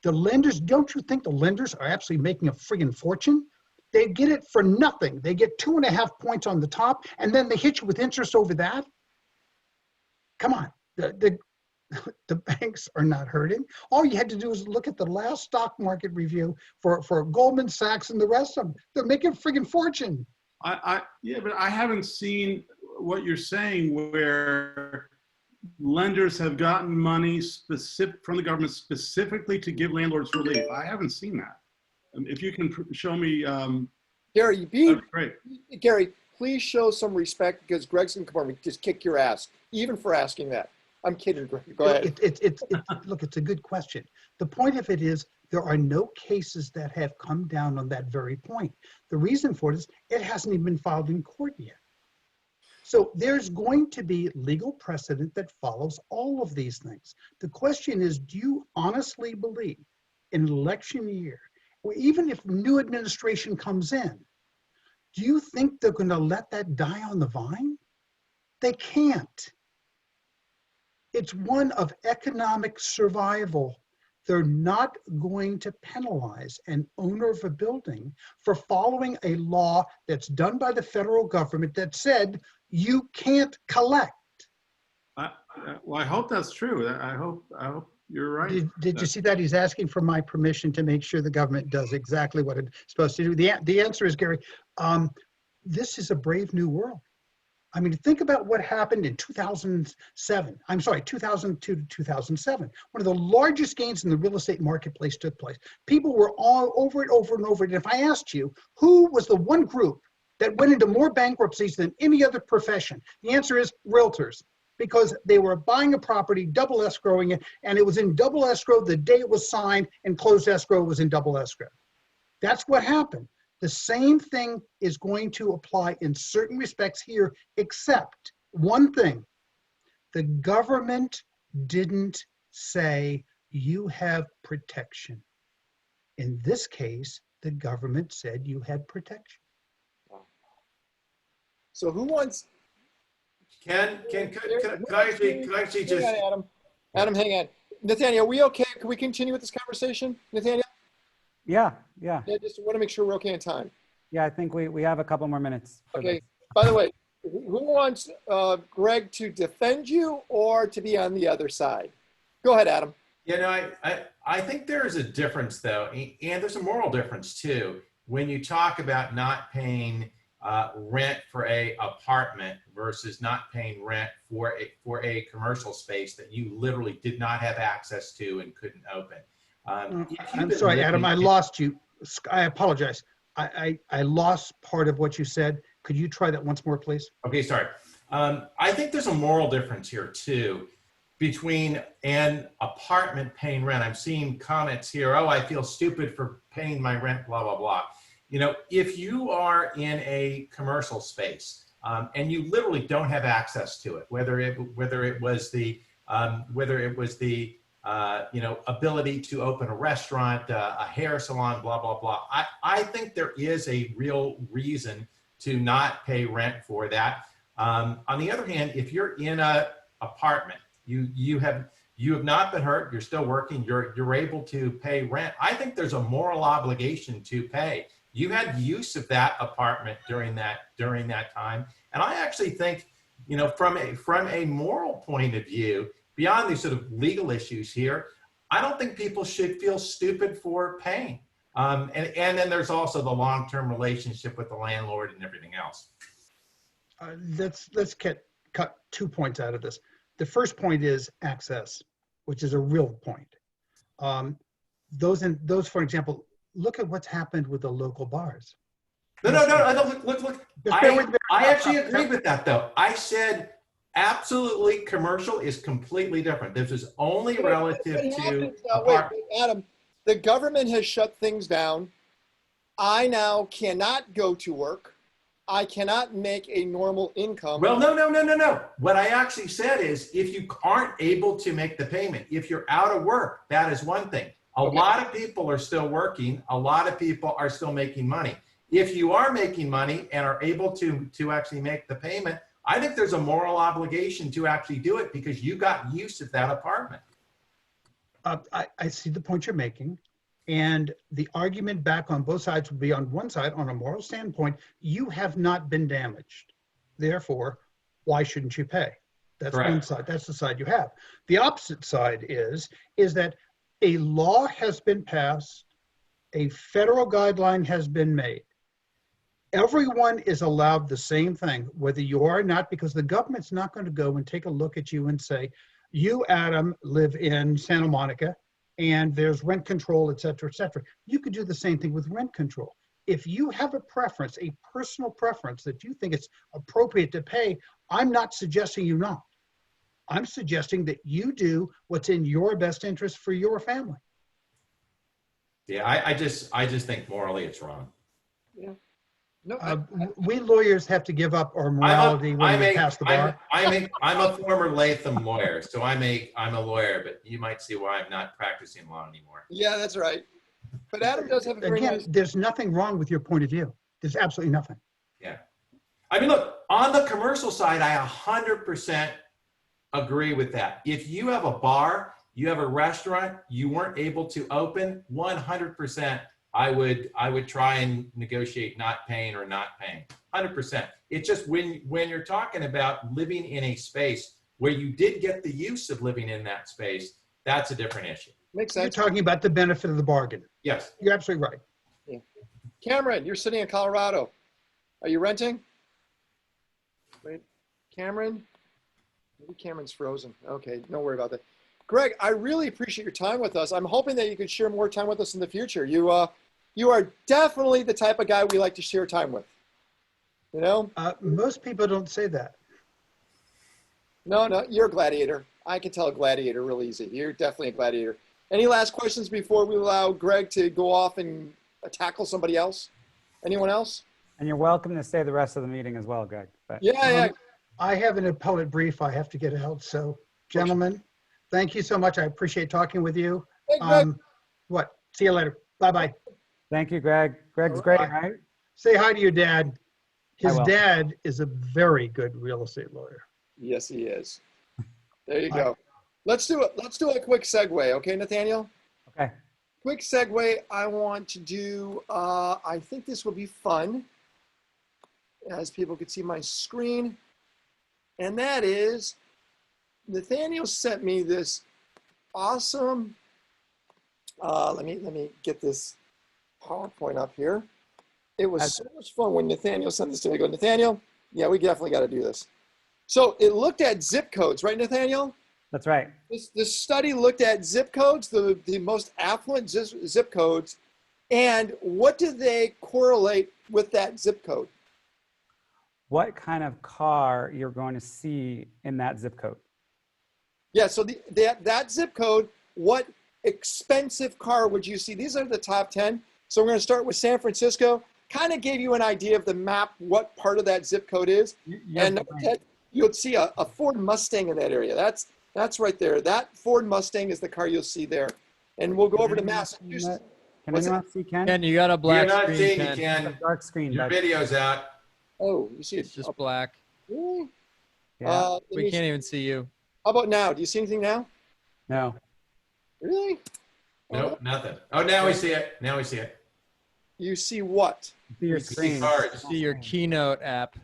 The lenders, don't you think the lenders are actually making a friggin' fortune? They get it for nothing. They get 2.5 points on the top, and then they hit you with interest over that. Come on, the banks are not hurting. All you had to do is look at the last stock market review for Goldman Sachs and the rest of them. They're making a friggin' fortune. Yeah, but I haven't seen what you're saying where lenders have gotten money from the government specifically to give landlords relief. I haven't seen that. If you can show me, Gary, great. Gary, please show some respect, because Greg's going to come over and just kick your ass, even for asking that. I'm kidding, Greg. Go ahead. Look, it's a good question. The point of it is there are no cases that have come down on that very point. The reason for it is it hasn't even been filed in court yet. So there's going to be legal precedent that follows all of these things. The question is, do you honestly believe in an election year, or even if new administration comes in, do you think they're going to let that die on the vine? They can't. It's one of economic survival. They're not going to penalize an owner of a building for following a law that's done by the federal government that said you can't collect. Well, I hope that's true. I hope you're right. Did you see that? He's asking for my permission to make sure the government does exactly what it's supposed to do. The answer is, Gary, this is a brave new world. I mean, think about what happened in 2002 to 2007. One of the largest gains in the real estate marketplace took place. People were all over it, over and over. And if I asked you, who was the one group that went into more bankruptcies than any other profession? The answer is realtors, because they were buying a property, double escrowing it, and it was in double escrow the day it was signed, and closed escrow was in double escrow. That's what happened. The same thing is going to apply in certain respects here, except one thing. The government didn't say you have protection. In this case, the government said you had protection. So who wants? Can I actually just? Hang on, Adam, hang on. Nathaniel, are we okay? Can we continue with this conversation, Nathaniel? Yeah. Yeah, just want to make sure we're okay in time. Yeah, I think we have a couple more minutes. Okay. This. By the way, who wants Greg to defend you or to be on the other side? Go ahead, Adam. You know, I think there is a difference though, and there's a moral difference too. When you talk about not paying rent for a apartment versus not paying rent for a commercial space that you literally did not have access to and couldn't open. I'm sorry, Adam, I lost you. I apologize. I lost part of what you said. Could you try that once more, please? Okay, sorry. I think there's a moral difference here too between an apartment paying rent. I'm seeing comments here, oh, I feel stupid for paying my rent, blah, blah, blah. You know, if you are in a commercial space and you literally don't have access to it, whether it was the you know, ability to open a restaurant, a hair salon, blah, blah, blah. I think there is a real reason to not pay rent for that. On the other hand, if you're in a apartment, you have not been hurt, you're still working, you're able to pay rent. I think there's a moral obligation to pay. You had use of that apartment during that time. And I actually think, you know, from a moral point of view, beyond these sort of legal issues here, I don't think people should feel stupid for paying. And then there's also the long-term relationship with the landlord and everything else. Let's cut 2 points out of this. The first point is access, which is a real point. Those, for example, look at what's happened with the local bars. No, look. I actually agree with that, though. I said absolutely commercial is completely different. This is only relative to. Wait, Adam, the government has shut things down. I now cannot go to work. I cannot make a normal income. Well, no. What I actually said is if you aren't able to make the payment, if you're out of work, that is one thing. A lot of people are still working. A lot of people are still making money. If you are making money and are able to actually make the payment, I think there's a moral obligation to actually do it because you got use of that apartment. I see the point you're making. And the argument back on both sides would be on one side, on a moral standpoint, you have not been damaged. Therefore, why shouldn't you pay? That's Correct. one side. That's the side you have. The opposite side is that a law has been passed, a federal guideline has been made. Everyone is allowed the same thing, whether you are or not, because the government's not going to go and take a look at you and say, you, Adam, live in Santa Monica, and there's rent control, et cetera, et cetera. You could do the same thing with rent control. If you have a preference, a personal preference that you think it's appropriate to pay, I'm not suggesting you not. I'm suggesting that you do what's in your best interest for your family. Yeah, I just think morally it's wrong. Yeah. No, we lawyers have to give up our morality when we pass the bar. I'm a former Latham lawyer, so I'm a lawyer, but you might see why I'm not practicing law anymore. Yeah, that's right. But Adam does have a very nice. There's nothing wrong with your point of view. There's absolutely nothing. Yeah. I mean, look, on the commercial side, I 100% agree with that. If you have a bar, you have a restaurant, you weren't able to open, 100%. I would try and negotiate not paying or not paying, 100%. It's just when you're talking about living in a space where you did get the use of living in that space, that's a different issue. Makes sense. You're talking about the benefit of the bargain. Yes. You're absolutely right. Yeah. Cameron, you're sitting in Colorado. Are you renting? Wait, Cameron? Maybe Cameron's frozen. Okay, don't worry about that. Greg, I really appreciate your time with us. I'm hoping that you could share more time with us in the future. You are definitely the type of guy we like to share time with. You know? Most people don't say that. No, you're a gladiator. I can tell a gladiator real easy. You're definitely a gladiator. Any last questions before we allow Greg to go off and tackle somebody else? Anyone else? And you're welcome to stay the rest of the meeting as well, Greg. But, Yeah. I have an appellate brief I have to get out. So, gentlemen, thank you so much. I appreciate talking with you. Hey, Greg. See you later. Bye-bye. thank you, Greg. Greg's great, right? Say hi to your dad. I His will. dad is a very good real estate lawyer. Yes, he is. There you go. Let's do it. Let's do a quick segue. Okay, Nathaniel? Okay. Quick segue. I want to do, I think this will be fun as people can see my screen. And that is, Nathaniel sent me this awesome. Let me get this PowerPoint up here. It was so much fun when Nathaniel sent this to me. I go, Nathaniel, yeah, we definitely got to do this. So it looked at zip codes, right, Nathaniel? That's right. This study looked at zip codes, the most affluent zip codes, and what do they correlate with that zip code? What kind of car you're going to see in that zip code? Yeah, so that zip code, what expensive car would you see? These are the top 10. So we're going to start with San Francisco. Kind of gave you an idea of the map, what part of that zip code is. And number 10, you'll see a Ford Mustang in that area. That's right there. That Ford Mustang is the car you'll see there. And we'll go over to Massachusetts. Can anyone see Ken? Ken, you got a black You're not screen, seeing Ken. it, Ken. Dark screen. Your But video's out. Oh, you see It's it? just black. Really? yeah. We can't even see you. How about now? Do you see anything now? No. Really? Nope, nothing. Oh, now we see it. Now we see it. You see what? See your We see screen. cards. See your Keynote app.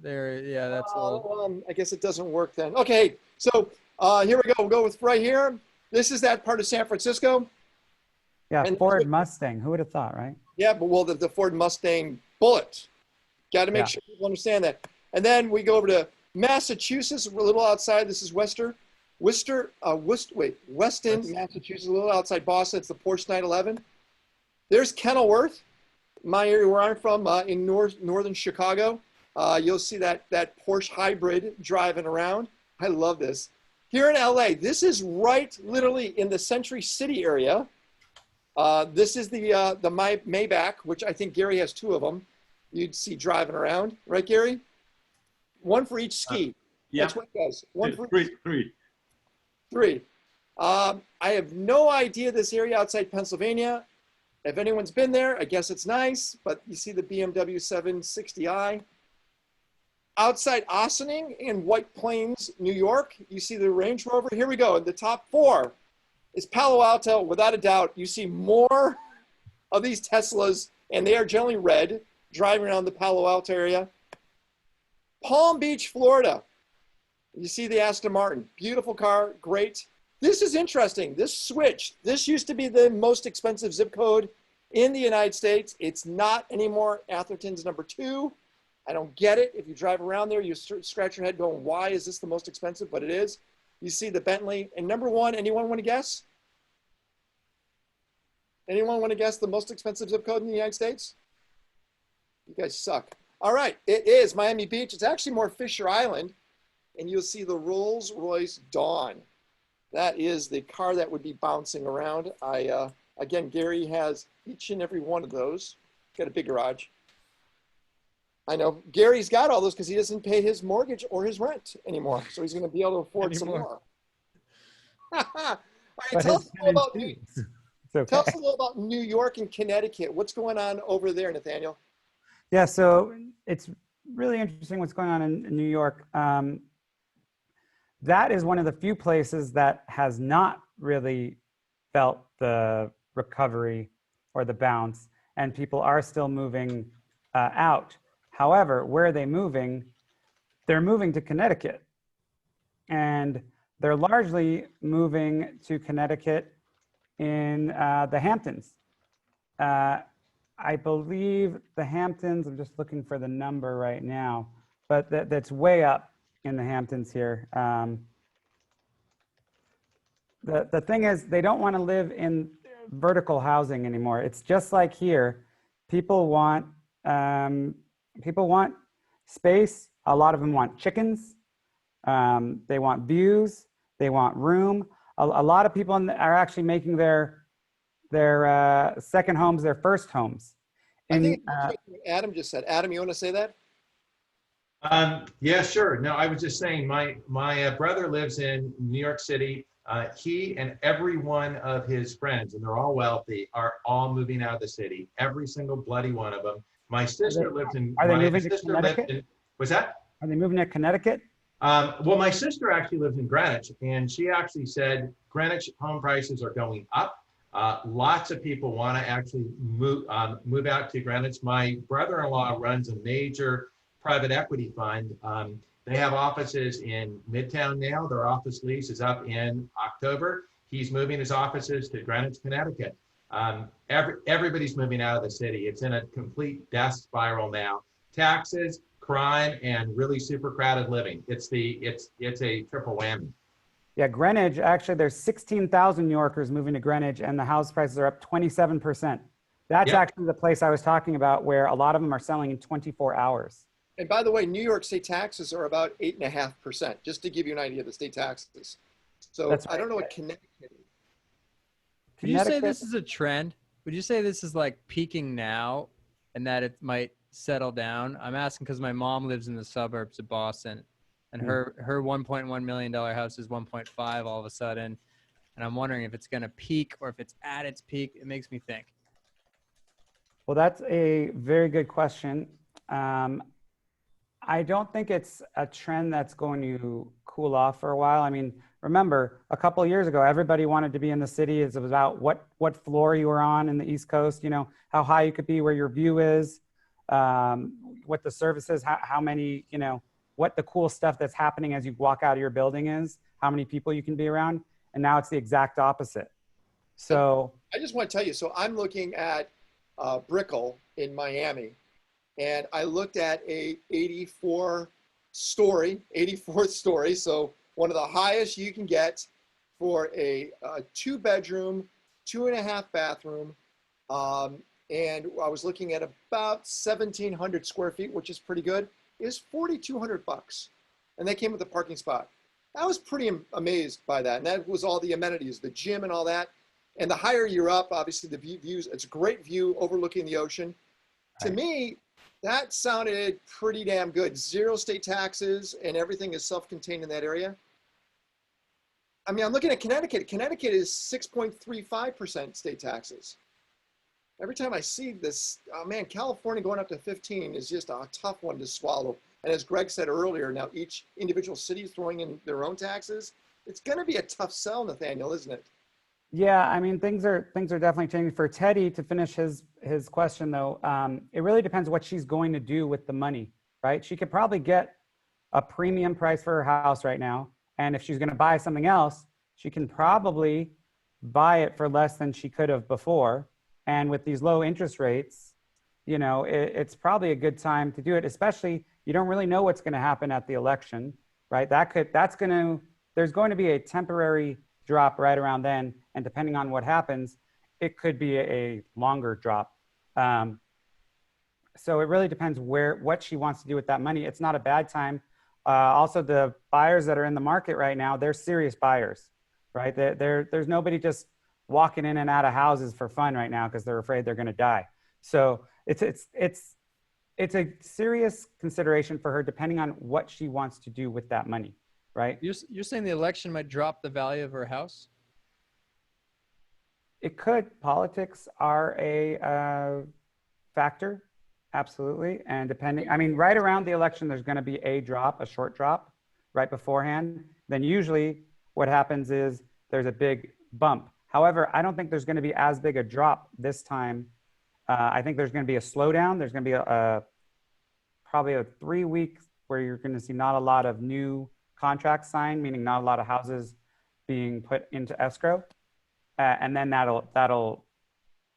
There, yeah, that's a little. I guess it doesn't work then. Okay, so here we go. We'll go with right here. This is that part of San Francisco. Yeah, And- Ford Mustang. Who would have thought, right? Yeah, but well, the Ford Mustang Bullet. Got to make Yeah. sure people understand that. And then we go over to Massachusetts, a little outside. This is Weston, Massachusetts, a little outside Boston. It's the Porsche 911. There's Kenilworth, my area where I'm from, in northern Chicago. You'll see that Porsche hybrid driving around. I love this. Here in LA, this is right literally in the Century City area. This is the Maybach, which I think Gary has 2 of them. You'd see driving around, right, Gary? 1 for each ski. Yeah. That's what it does. 1 for Three. 3. I have no idea this area outside Pennsylvania. If anyone's been there, I guess it's nice, but you see the BMW 760i. Outside Ossining in White Plains, New York, you see the Range Rover. Here we go. The top 4 is Palo Alto. Without a doubt, you see more of these Teslas, and they are generally red, driving around the Palo Alto area. Palm Beach, Florida. You see the Aston Martin. Beautiful car, great. This is interesting. This switched. This used to be the most expensive zip code in the United States. It's not anymore. Atherton's number 2. I don't get it. If you drive around there, you scratch your head going, why is this the most expensive? But it is. You see the Bentley. And number 1, anyone want to guess? Anyone want to guess the most expensive zip code in the United States? You guys suck. All right, it is Miami Beach. It's actually more Fisher Island. And you'll see the Rolls-Royce Dawn. That is the car that would be bouncing around. Again, Gary has each and every one of those. Got a big garage. I know Gary's got all those because he doesn't pay his mortgage or his rent anymore. So he's going to be able to afford some more. All right, tell us a little about New York and Connecticut. What's going on over there, Nathaniel? Yeah, so it's really interesting what's going on in New York. That is one of the few places that has not really felt the recovery or the bounce, and people are still moving out. However, where are they moving? They're moving to Connecticut. And they're largely moving to Connecticut in the Hamptons. I believe the Hamptons, I'm just looking for the number right now, but that's way up in the Hamptons here. The thing is, they don't want to live in vertical housing anymore. It's just like here. People want space. A lot of them want chickens. They want views. They want room. A lot of people are actually making their second homes their first homes. I think Adam just said. Adam, you want to say that? Yeah, sure. No, I was just saying my brother lives in New York City. He and every one of his friends, and they're all wealthy, are all moving out of the city. Every single bloody one of them. My sister lives in. Are they moving to Connecticut? What's that? Are they moving to Connecticut? Well, my sister actually lives in Greenwich, and she actually said Greenwich home prices are going up. Lots of people want to actually move out to Greenwich. My brother-in-law runs a major private equity fund. They have offices in Midtown now. Their office lease is up in October. He's moving his offices to Greenwich, Connecticut. Everybody's moving out of the city. It's in a complete death spiral now. Taxes, crime, and really super crowded living. It's a triple whammy. Yeah, Greenwich, actually, there's 16,000 New Yorkers moving to Greenwich, and the house prices are up 27%. That's Yep. actually the place I was talking about, where a lot of them are selling in 24 hours. And by the way, New York state taxes are about 8.5%, just to give you an idea of the state taxes. So That's I don't know what Connecticut is. Would you say Connecticut- this is a trend? Would you say this is like peaking now and that it might settle down? I'm asking because my mom lives in the suburbs of Boston, and her $1.1 million house is 1.5 all of a sudden. And I'm wondering if it's going to peak or if it's at its peak. It makes me think. Well, that's a very good question. I don't think it's a trend that's going to cool off for a while. I mean, remember, a couple of years ago, everybody wanted to be in the city. It's about what floor you were on in the East Coast, you know, how high you could be, where your view is, what the service is, how many, you know, what the cool stuff that's happening as you walk out of your building is, how many people you can be around. And now it's the exact opposite. So I just want to tell you, so I'm looking at Brickell in Miami, and I looked at a 84th story, so one of the highest you can get for a 2-bedroom, 2.5 bathroom. And I was looking at about 1,700 square feet, which is pretty good, is $4,200. And they came with a parking spot. I was pretty amazed by that. And that was all the amenities, the gym and all that. And the higher you're up, obviously the views, it's a great view overlooking the ocean. To me, that sounded pretty damn good. 0 state taxes and everything is self-contained in that area. I mean, I'm looking at Connecticut. Connecticut is 6.35% state taxes. Every time I see this, oh man, California going up to 15 is just a tough one to swallow. And as Greg said earlier, now each individual city is throwing in their own taxes. It's going to be a tough sell, Nathaniel, isn't it? yeah, I mean, things are definitely changing. For Teddy, to finish his question though, it really depends what she's going to do with the money, right? She could probably get a premium price for her house right now. And if she's going to buy something else, she can probably buy it for less than she could have before. And with these low interest rates, you know, it's probably a good time to do it, especially you don't really know what's going to happen at the election, right? There's going to be a temporary drop right around then. And depending on what happens, it could be a longer drop. So it really depends what she wants to do with that money. It's not a bad time. Also, the buyers that are in the market right now, they're serious buyers, right? There's nobody just walking in and out of houses for fun right now because they're afraid they're going to die. So it's a serious consideration for her, depending on what she wants to do with that money, right? You're saying the election might drop the value of her house? It could. Politics are a factor, absolutely. And depending, I mean, right around the election, there's going to be a short drop right beforehand. Then usually what happens is there's a big bump. However, I don't think there's going to be as big a drop this time. I think there's going to be a slowdown. There's going to be probably a 3 weeks where you're going to see not a lot of new contracts signed, meaning not a lot of houses being put into escrow. And then that'll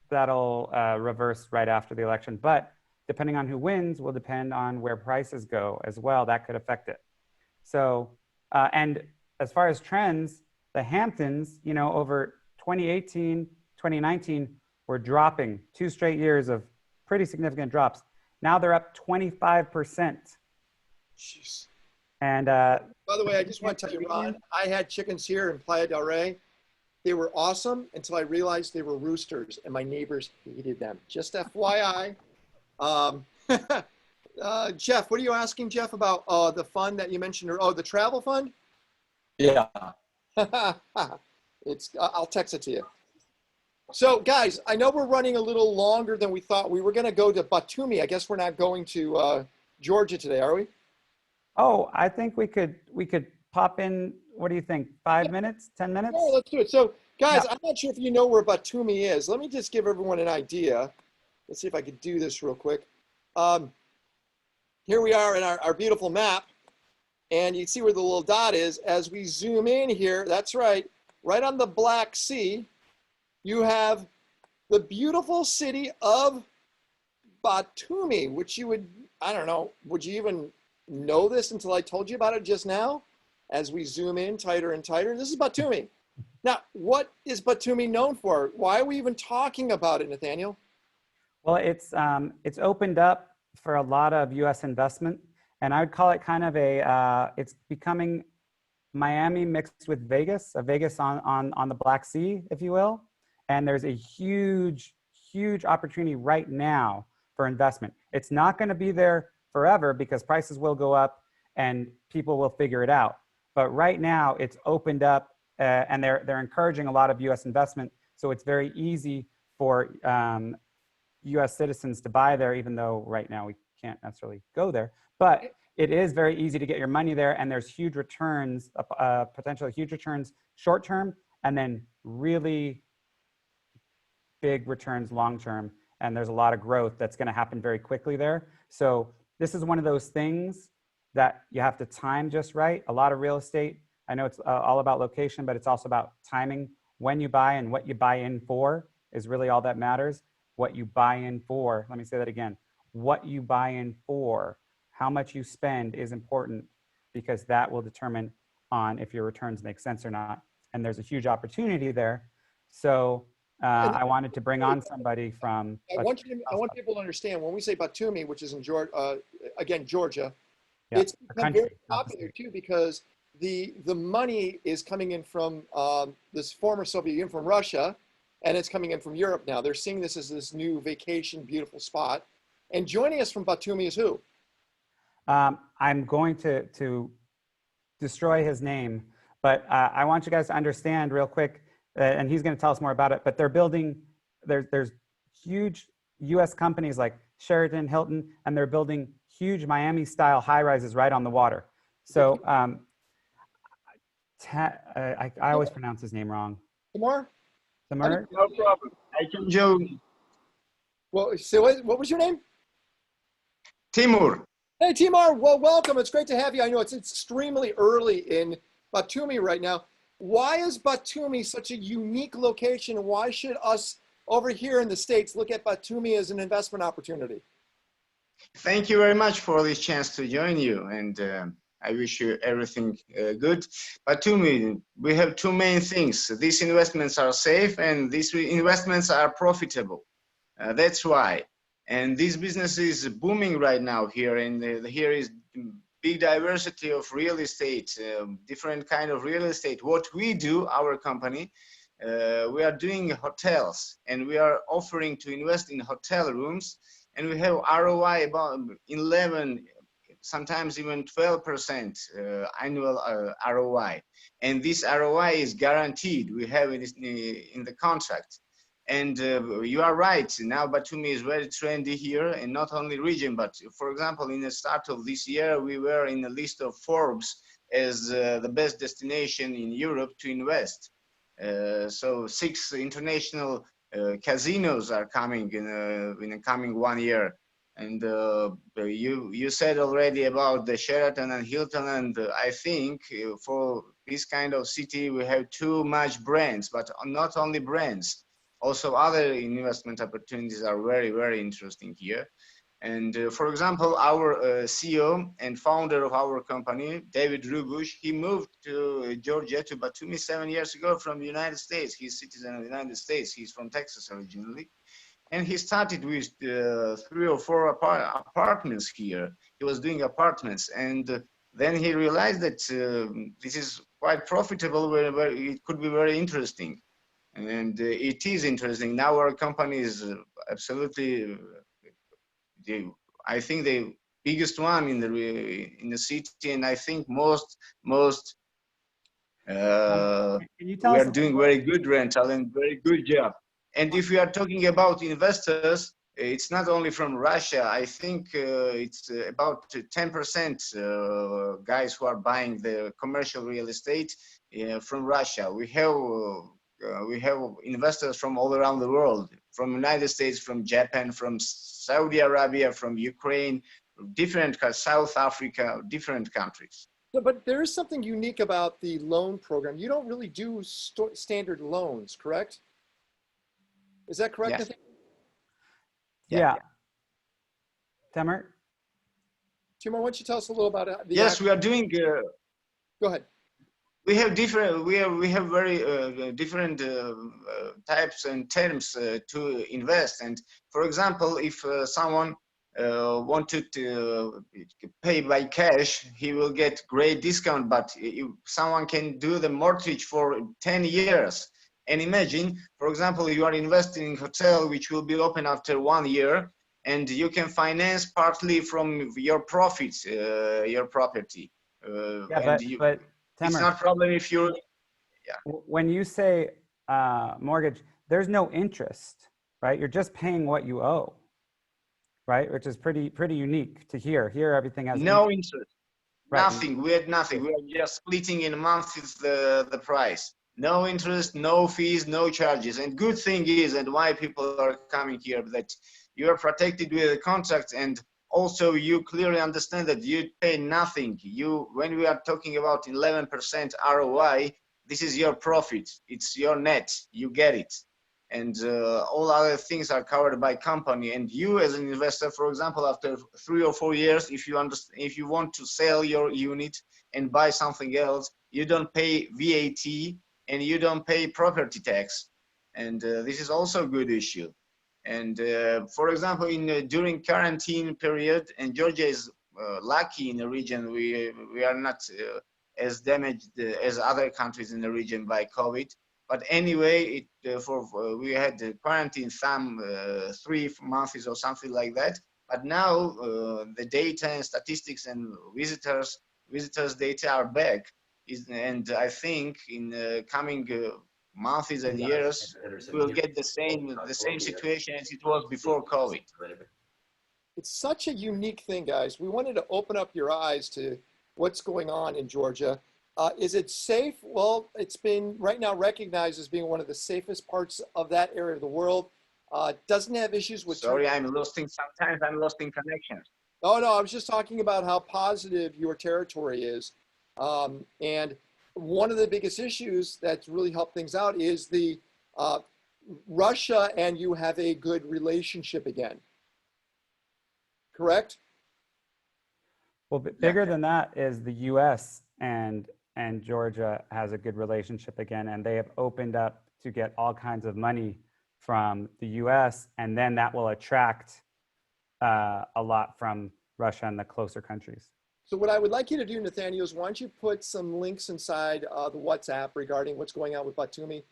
reverse right after the election. But depending on who wins will depend on where prices go as well. That could affect it. So, and as far as trends, the Hamptons, you know, over 2018, 2019 were dropping 2 straight years of pretty significant drops. Now they're up 25%. Jeez. And by the way, I just want to tell you, Ron, I had chickens here in Playa del Rey. They were awesome until I realized they were roosters and my neighbors hated them. Just FYI. Jeff, what are you asking, Jeff, about the fund that you mentioned? Oh, the travel fund? Yeah. I'll text it to you. So guys, I know we're running a little longer than we thought. We were going to go to Batumi. I guess we're not going to Georgia today, are we? Oh, I think we could pop in. What do you think? 5 minutes, 10 minutes? Yeah, let's do it. So guys, I'm not sure if you know where Batumi is. Let me just give everyone an idea. Let's see if I could do this real quick. Here we are in our beautiful map. And you see where the little dot is. As we zoom in here, that's right. right on the Black Sea, you have the beautiful city of Batumi, which you would, I don't know, would you even know this until I told you about it just now? As we zoom in tighter and tighter, this is Batumi. Now, what is Batumi known for? Why are we even talking about it, Nathaniel? Well, it's opened up for a lot of U.S. investment, and I would call it kind of it's becoming Miami mixed with Vegas, a Vegas on the Black Sea, if you will. And there's a huge, huge opportunity right now for investment. It's not going to be there forever because prices will go up and people will figure it out. But right now it's opened up and they're encouraging a lot of U.S. investment. So it's very easy for U.S. citizens to buy there, even though right now we can't necessarily go there. But it is very easy to get your money there, and there's huge returns, potentially huge returns short term, and then really big returns long term. And there's a lot of growth that's going to happen very quickly there. So this is one of those things that you have to time just right. A lot of real estate, I know it's all about location, but it's also about timing. When you buy and what you buy in for is really all that matters. What you buy in for, let me say that again. What you buy in for, how much you spend is important because that will determine on if your returns make sense or not. And there's a huge opportunity there. So I wanted to bring on somebody from. I want people to understand when we say Batumi, which is in Georgia, Georgia, yeah, it's become very popular too because the money is coming in from this former Soviet Union, from Russia, and it's coming in from Europe now. They're seeing this as this new vacation, beautiful spot. And joining us from Batumi is who? I'm going to destroy his name, but I want you guys to understand real quick, and he's going to tell us more about it, but they're building, there's huge US companies like Sheraton, Hilton, and they're building huge Miami-style high-rises right on the water. So I always pronounce his name wrong. Temur? Temur? No problem. I can join. Well, so what was your name? Temur. Hey, Timur, well, welcome. It's great to have you. I know it's extremely early in Batumi right now. Why is Batumi such a unique location? Why should us over here in the States look at Batumi as an investment opportunity? Thank you very much for this chance to join you, and I wish you everything good. Batumi, we have two main things. These investments are safe and these investments are profitable. That's why. And this business is booming right now here, and here is big diversity of real estate, different kind of real estate. What we do, our company, we are doing hotels, and we are offering to invest in hotel rooms, and we have ROI about 11, sometimes even 12% annual ROI. And this ROI is guaranteed. We have it in the contract. And you are right, now Batumi is very trendy here, and not only region, but for example, in the start of this year, we were in the list of Forbes as the best destination in Europe to invest. So 6 international casinos are coming in the coming 1 year. And you said already about the Sheraton and Hilton, and I think for this kind of city, we have too much brands, but not only brands. Also, other investment opportunities are very, very interesting here. And for example, our CEO and founder of our company, David Rubush, he moved to Georgia, to Batumi 7 years ago from the United States. He's a citizen of the United States. He's from Texas originally. And he started with 3 or 4 apartments here. He was doing apartments. And then he realized that this is quite profitable, where it could be very interesting. And it is interesting. Now our company is absolutely, I think the biggest one in the city, and I think most we are doing very good rental and very good job. And if we are talking about investors, it's not only from Russia. I think it's about 10% guys who are buying the commercial real estate from Russia. We have investors from all around the world, from United States, from Japan, from Saudi Arabia, from Ukraine, different, South Africa, different countries. Yeah, but there is something unique about the loan program. You don't really do standard loans, correct? Is that correct? Yes. Yeah. Temur? Timur, why don't you tell us a little about the Yes, we are doing. Go ahead. We have different. We have very different types and terms to invest. And for example, if someone wanted to pay by cash, he will get great discount. But if someone can do the mortgage for 10 years, and imagine, for example, you are investing in hotel which will be open after 1 year, and you can finance partly from your profits, your property. Yeah, but it's Temur, not problem if you. when you say mortgage, there's no interest, right? You're just paying what you owe, right? Which is pretty unique to hear. Here, everything has No interest. Right. Nothing. We had nothing. We are just splitting in months the price. No interest, no fees, no charges. And good thing is, and why people are coming here, that you are protected with a contract, and also you clearly understand that you pay nothing. When we are talking about 11% ROI, this is your profit. It's your net. You get it. And all other things are covered by company. And you as an investor, for example, after 3 or 4 years, if you want to sell your unit and buy something else, you don't pay VAT and you don't pay property tax. And this is also a good issue. And for example, during quarantine period, and Georgia is lucky in the region, we are not as damaged as other countries in the region by COVID. But anyway, we had the quarantine some 3 months or something like that. But now the data and statistics and visitors data are back. And I think in coming months and years, we'll get the same situation as it was before COVID. It's such a unique thing, guys. We wanted to open up your eyes to what's going on in Georgia. Is it safe? Well, it's been right now recognized as being one of the safest parts of that area of the world. Doesn't have issues with. Sorry, sometimes I'm lost in connection. Oh, no, I was just talking about how positive your territory is. And one of the biggest issues that's really helped things out is the Russia and you have a good relationship again. Correct? Well, bigger than that is the U.S. and Georgia has a good relationship again, and they have opened up to get all kinds of money from the U.S., and then that will attract a lot from Russia and the closer countries. So what I would like you to do, Nathaniel, is why don't you put some links inside the WhatsApp regarding what's going on with Batumi.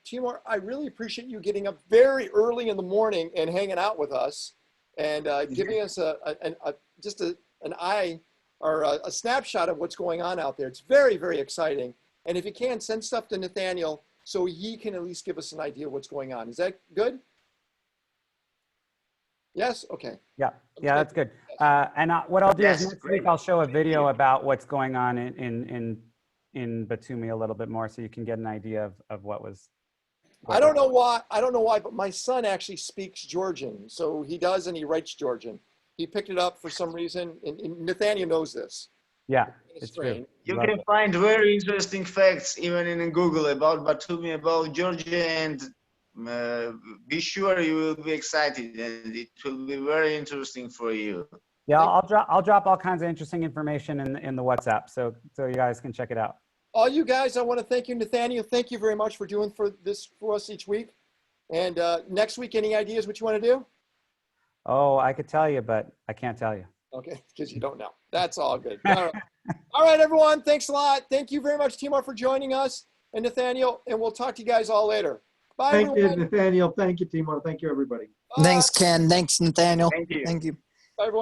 Timur, I really appreciate you getting up very early in the morning and hanging out with us and giving us just an eye or a snapshot of what's going on out there. It's very, very exciting. And if you can, send stuff to Nathaniel so he can at least give us an idea of what's going on. Is that good? Yes? Okay. Yeah, that's good. And what I'll do is next week I'll show a video about what's going on in Batumi a little bit more, so you can get an idea of what was. I don't know why, but my son actually speaks Georgian. So he does, and he writes Georgian. He picked it up for some reason, and Nathaniel knows this. Yeah, it's true. You can find very interesting facts even in Google about Batumi, about Georgia, and be sure you will be excited, and it will be very interesting for you. Yeah, I'll drop all kinds of interesting information in the WhatsApp, so you guys can check it out. All you guys, I want to thank you, Nathaniel. Thank you very much for doing this for us each week. And next week, any ideas what you want to do? Oh, I could tell you, but I can't tell you. Okay, because you don't know. That's all good. All right. All right, everyone. Thanks a lot. Thank you very much, Timur, for joining us, and Nathaniel. And we'll talk to you guys all later. Bye, Thank everyone. you, Nathaniel. Thank you, Timur. Thank you, everybody. Bye. Thanks, Ken. Thanks, Nathaniel. Thank you. Thank you. Bye, everyone.